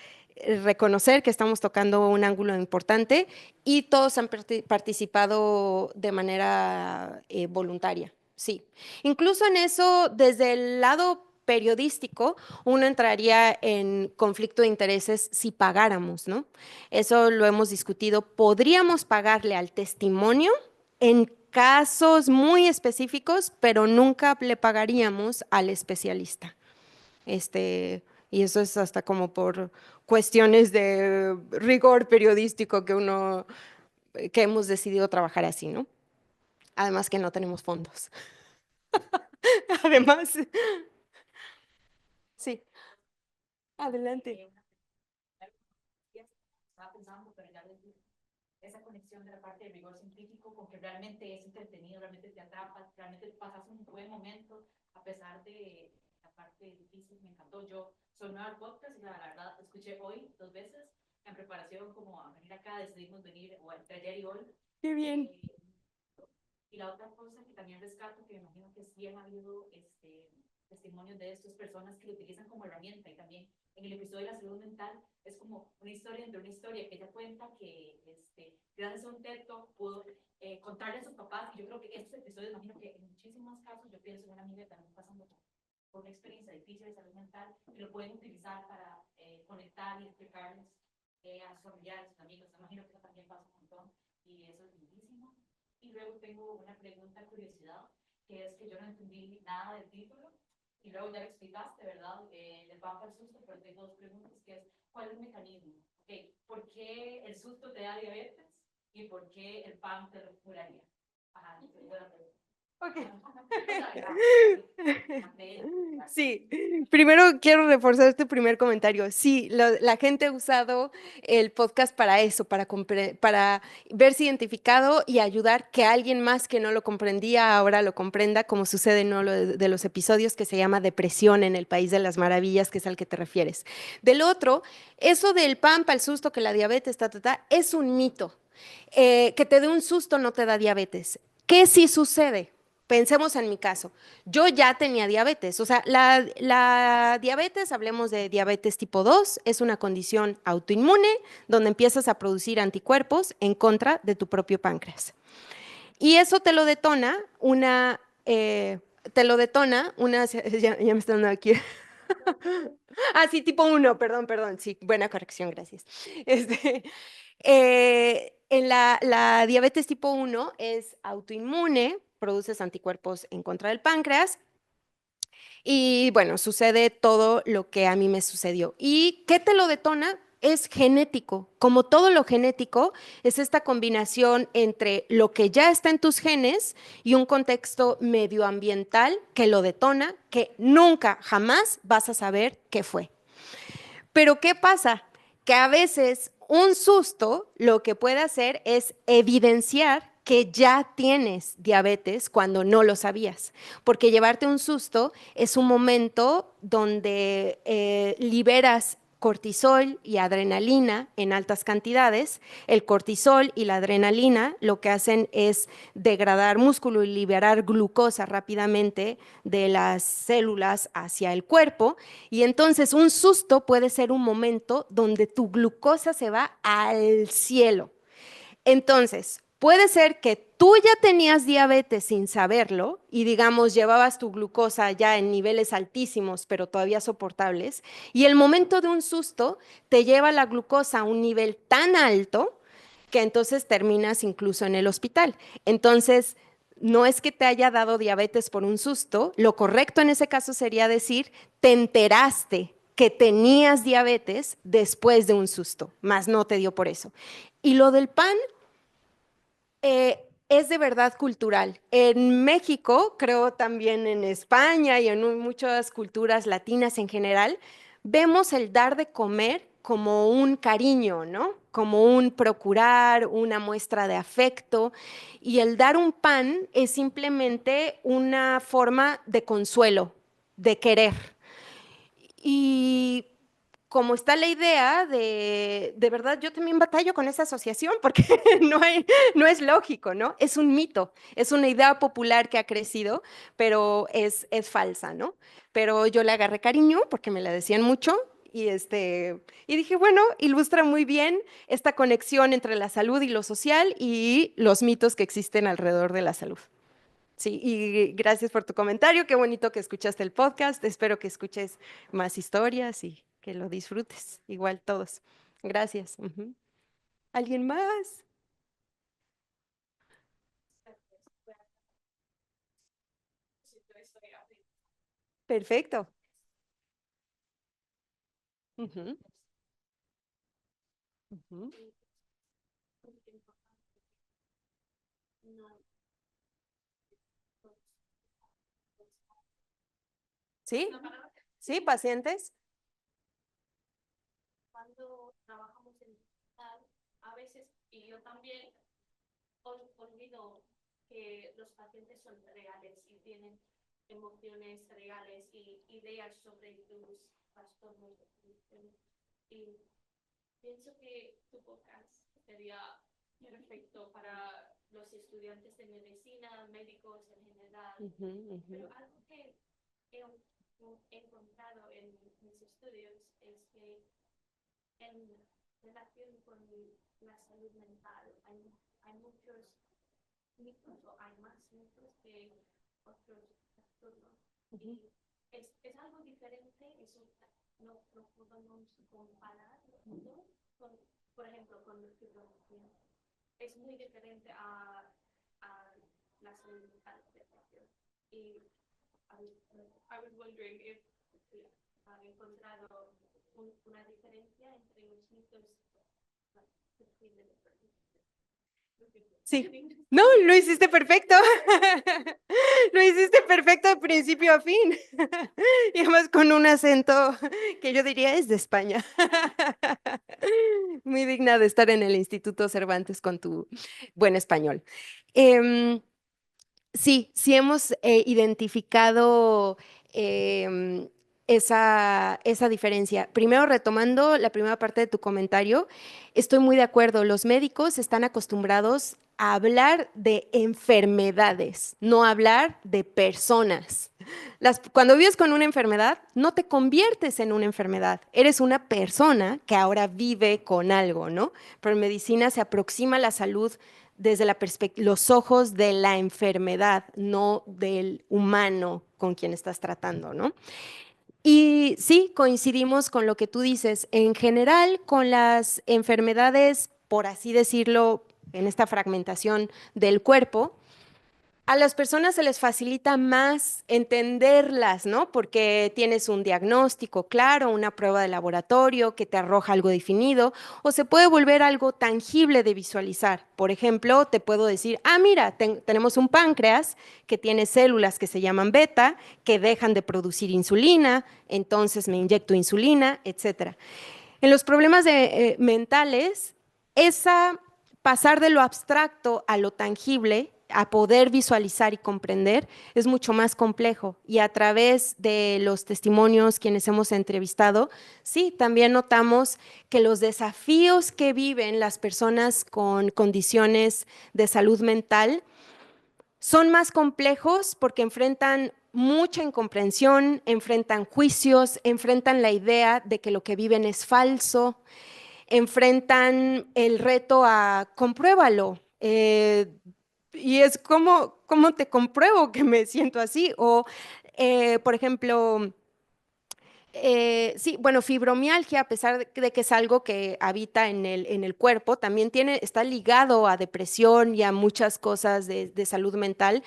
reconocer que estamos tocando un ángulo importante y todos han participado de manera voluntaria, sí. Incluso en eso, desde el lado periodístico, uno entraría en conflicto de intereses si pagáramos, ¿no? Eso lo hemos discutido. ¿Podríamos pagarle al testimonio en casos muy específicos, pero nunca le pagaríamos al especialista? Y eso es hasta como por cuestiones de rigor periodístico que hemos decidido trabajar así, ¿no? Además que no tenemos fondos. Además, sí, adelante. Estaba pensando, pero ya les dije, esa conexión de la parte de rigor científico con que realmente es entretenido, realmente te atrapa, realmente pasas un buen momento, a pesar de la parte difícil, me encantó. Yo soy nueva al podcast y la verdad escuché hoy 2 veces en preparación como a venir acá, decidimos venir o entre ayer y hoy. Qué bien. Y la otra cosa que también rescato, que me imagino que sí han habido testimonios de estas personas que lo utilizan como herramienta, y también en el episodio de la salud mental es como una historia entre una historia, que ella cuenta que gracias a un TED Talk pudo contarle a sus papás, y yo creo que estos episodios, imagino que en muchísimos casos, yo pienso en una amiga que también pasando por una experiencia difícil de salud mental, que lo pueden utilizar para conectar y explicarles a sus familiares, a sus amigos. Imagino que eso también pasa un montón y eso es lindísimo. Y luego tengo una pregunta, curiosidad, que es que yo no entendí nada del título, y luego ya lo explicaste, ¿verdad? Del pan para el susto, pero tengo 2 preguntas, que es, ¿cuál es el mecanismo? Okay. ¿Por qué el susto te da diabetes? ¿Y por qué el pan te lo curaría? Ajá, buena pregunta. Okay. Sí, primero quiero reforzar este primer comentario. Sí, la gente ha usado el podcast para eso, para verse identificado y ayudar que alguien más que no lo comprendía ahora lo comprenda, como sucede en uno de los episodios que se llama Depresión en el País de las Maravillas, que es al que te refieres. Del otro, eso del pan para el susto, que la diabetes, es un mito. Que te dé un susto no te da diabetes. ¿Qué sí sucede? Pensemos en mi caso. Yo ya tenía diabetes. O sea, la diabetes, hablemos de diabetes tipo 2, es una condición autoinmune donde empiezas a producir anticuerpos en contra de tu propio páncreas. Y eso te lo detona ya me están dando aquí. Ah, sí, tipo 1, perdón, sí, buena corrección, gracias. En la diabetes tipo 1 es autoinmune, produces anticuerpos en contra del páncreas y bueno, sucede todo lo que a mí me sucedió. ¿Y qué te lo detona? Es genético. Como todo lo genético, es esta combinación entre lo que ya está en tus genes y un contexto medioambiental que lo detona, que nunca, jamás vas a saber qué fue. Pero ¿qué pasa? Que a veces un susto lo que puede hacer es evidenciar que ya tienes diabetes cuando no lo sabías, porque llevarte un susto es un momento donde liberas cortisol y adrenalina en altas cantidades. El cortisol y la adrenalina lo que hacen es degradar músculo y liberar glucosa rápidamente de las células hacia el cuerpo, y entonces un susto puede ser un momento donde tu glucosa se va al cielo. Entonces, Puede ser que tú ya tenías diabetes sin saberlo y digamos llevabas tu glucosa ya en niveles altísimos, pero todavía soportables, y el momento de un susto te lleva la glucosa a un nivel tan alto que entonces terminas incluso en el hospital. Entonces, no es que te haya dado diabetes por un susto, lo correcto en ese caso sería decir, te enteraste que tenías diabetes después de un susto, más no te dio por eso. Y lo del pan es de verdad cultural. En México, creo también en España y en muchas culturas latinas en general, vemos el dar de comer como un cariño, ¿no? Como un procurar, una muestra de afecto. Y el dar un pan es simplemente una forma de consuelo, de querer. Y como está la idea de verdad, yo también batallo con esa asociación porque no es lógico, ¿no? Es un mito, es una idea popular que ha crecido, pero es falsa, ¿no? Pero yo le agarré cariño porque me la decían mucho y dije, bueno, ilustra muy bien esta conexión entre la salud y lo social y los mitos que existen alrededor de la salud. Sí, y gracias por tu comentario. Qué bonito que escuchaste el podcast. Espero que escuches más historias y que lo disfrutes. Igual todos. Gracias. Ujú. ¿Alguien más? Perfecto. Ujú, ujú. ¿Sí? ¿Sí, pacientes? Cuando trabajamos en digital, a veces, y yo también olvido que los pacientes son reales y tienen emociones reales y ideas sobre tus trastornos. Y pienso que tu podcast sería perfecto para los estudiantes de medicina, médicos en general. Ujú, ujú. Pero algo que he encontrado en mis estudios es que en relación con la salud mental hay muchos mitos o hay más mitos que otros trastornos. Ujú. Y es algo diferente, eso no podemos comparar ¿no? con, por ejemplo, con la psicología. Es muy diferente a la salud mental. Y I was wondering if han encontrado una diferencia entre los mitos. Sí. No, lo hiciste perfecto. Lo hiciste perfecto de principio a fin. Y además con un acento que yo diría es de España. Muy digna de estar en el Instituto Cervantes con tu buen español. Sí, sí hemos identificado em, esa diferencia. Primero, retomando la primera parte de tu comentario, estoy muy de acuerdo. Los médicos están acostumbrados a hablar de enfermedades, no hablar de personas. Cuando vives con una enfermedad, no te conviertes en una enfermedad. Eres una persona que ahora vive con algo, ¿no? Pero en medicina se aproxima a la salud desde los ojos de la enfermedad, no del humano con quien estás tratando, ¿no? Y sí, coincidimos con lo que tú dices. En general, con las enfermedades, por así decirlo, en esta fragmentación del cuerpo, a las personas se les facilita más entenderlas, ¿no? Porque tienes un diagnóstico claro, una prueba de laboratorio que te arroja algo definido, o se puede volver algo tangible de visualizar. Por ejemplo, te puedo decir, mira, tenemos un páncreas que tiene células que se llaman beta, que dejan de producir insulina, entonces me inyecto insulina, etcétera. En los problemas mentales, esa pasar de lo abstracto a lo tangible, a poder visualizar y comprender, es mucho más complejo. Y a través de los testimonios quienes hemos entrevistado, sí, también notamos que los desafíos que viven las personas con condiciones de salud mental son más complejos porque enfrentan mucha incomprensión, enfrentan juicios, enfrentan la idea de que lo que viven es falso, enfrentan el reto a compruébalo, Eh, y es como, ¿cómo te compruebo que me siento así? O, por ejemplo, sí, bueno, fibromialgia, a pesar de que es algo que habita en el cuerpo, también está ligado a depresión y a muchas cosas de salud mental,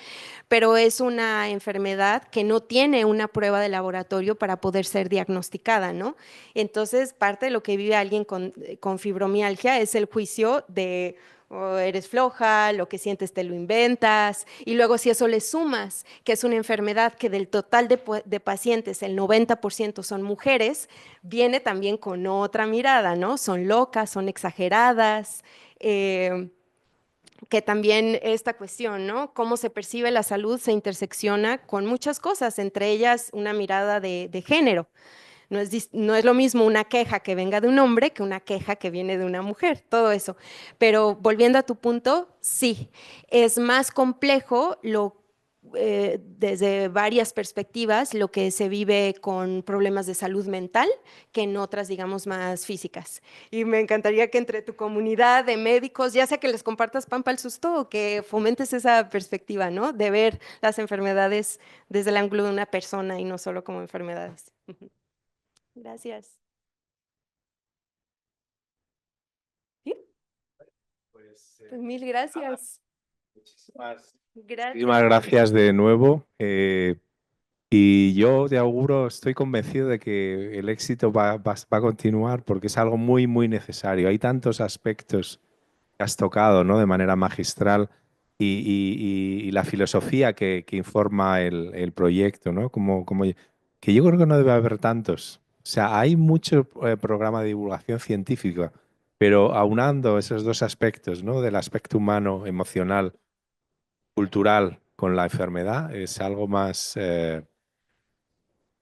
pero es una enfermedad que no tiene una prueba de laboratorio para poder ser diagnosticada, ¿no? Entonces, parte de lo que vive alguien con fibromialgia es el juicio de o eres floja, lo que sientes te lo inventas, y luego si eso le sumas, que es una enfermedad que del total de pacientes el 90% son mujeres, viene también con otra mirada, ¿no? Son locas, son exageradas, que también esta cuestión, ¿no? Cómo se percibe la salud se intersecciona con muchas cosas, entre ellas una mirada de género. No es lo mismo una queja que venga de un hombre que una queja que viene de una mujer, todo eso. Pero volviendo a tu punto, sí, es más complejo desde varias perspectivas lo que se vive con problemas de salud mental que en otras, digamos, más físicas. Y me encantaría que entre tu comunidad de médicos, ya sea que les compartas pan para el susto o que fomentes esa perspectiva, ¿no? De ver las enfermedades desde el ángulo de una persona y no solo como enfermedades. Gracias. ¿Sí? Pues, Pues mil gracias. muchísimas Gracias. gracias de nuevo. Y yo te auguro, estoy convencido de que el éxito va a continuar porque es algo muy, muy necesario. Hay tantos aspectos que has tocado, ¿no? De manera magistral y la filosofía que informa el proyecto, ¿no? Que yo creo que no debe haber tantos. O sea, hay mucho programa de divulgación científica, pero aunando esos dos aspectos, ¿no? Del aspecto humano, emocional, cultural con la enfermedad, es algo más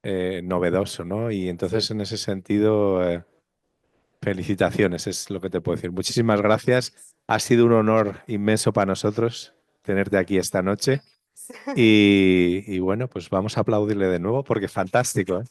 novedoso, ¿no? Y entonces, Sí. en ese sentido, felicitaciones, es lo que te puedo decir. Muchísimas gracias. Ha sido un honor inmenso para nosotros tenerte aquí esta noche. Y bueno, pues vamos a aplaudirle de nuevo porque fantástico, ¿eh?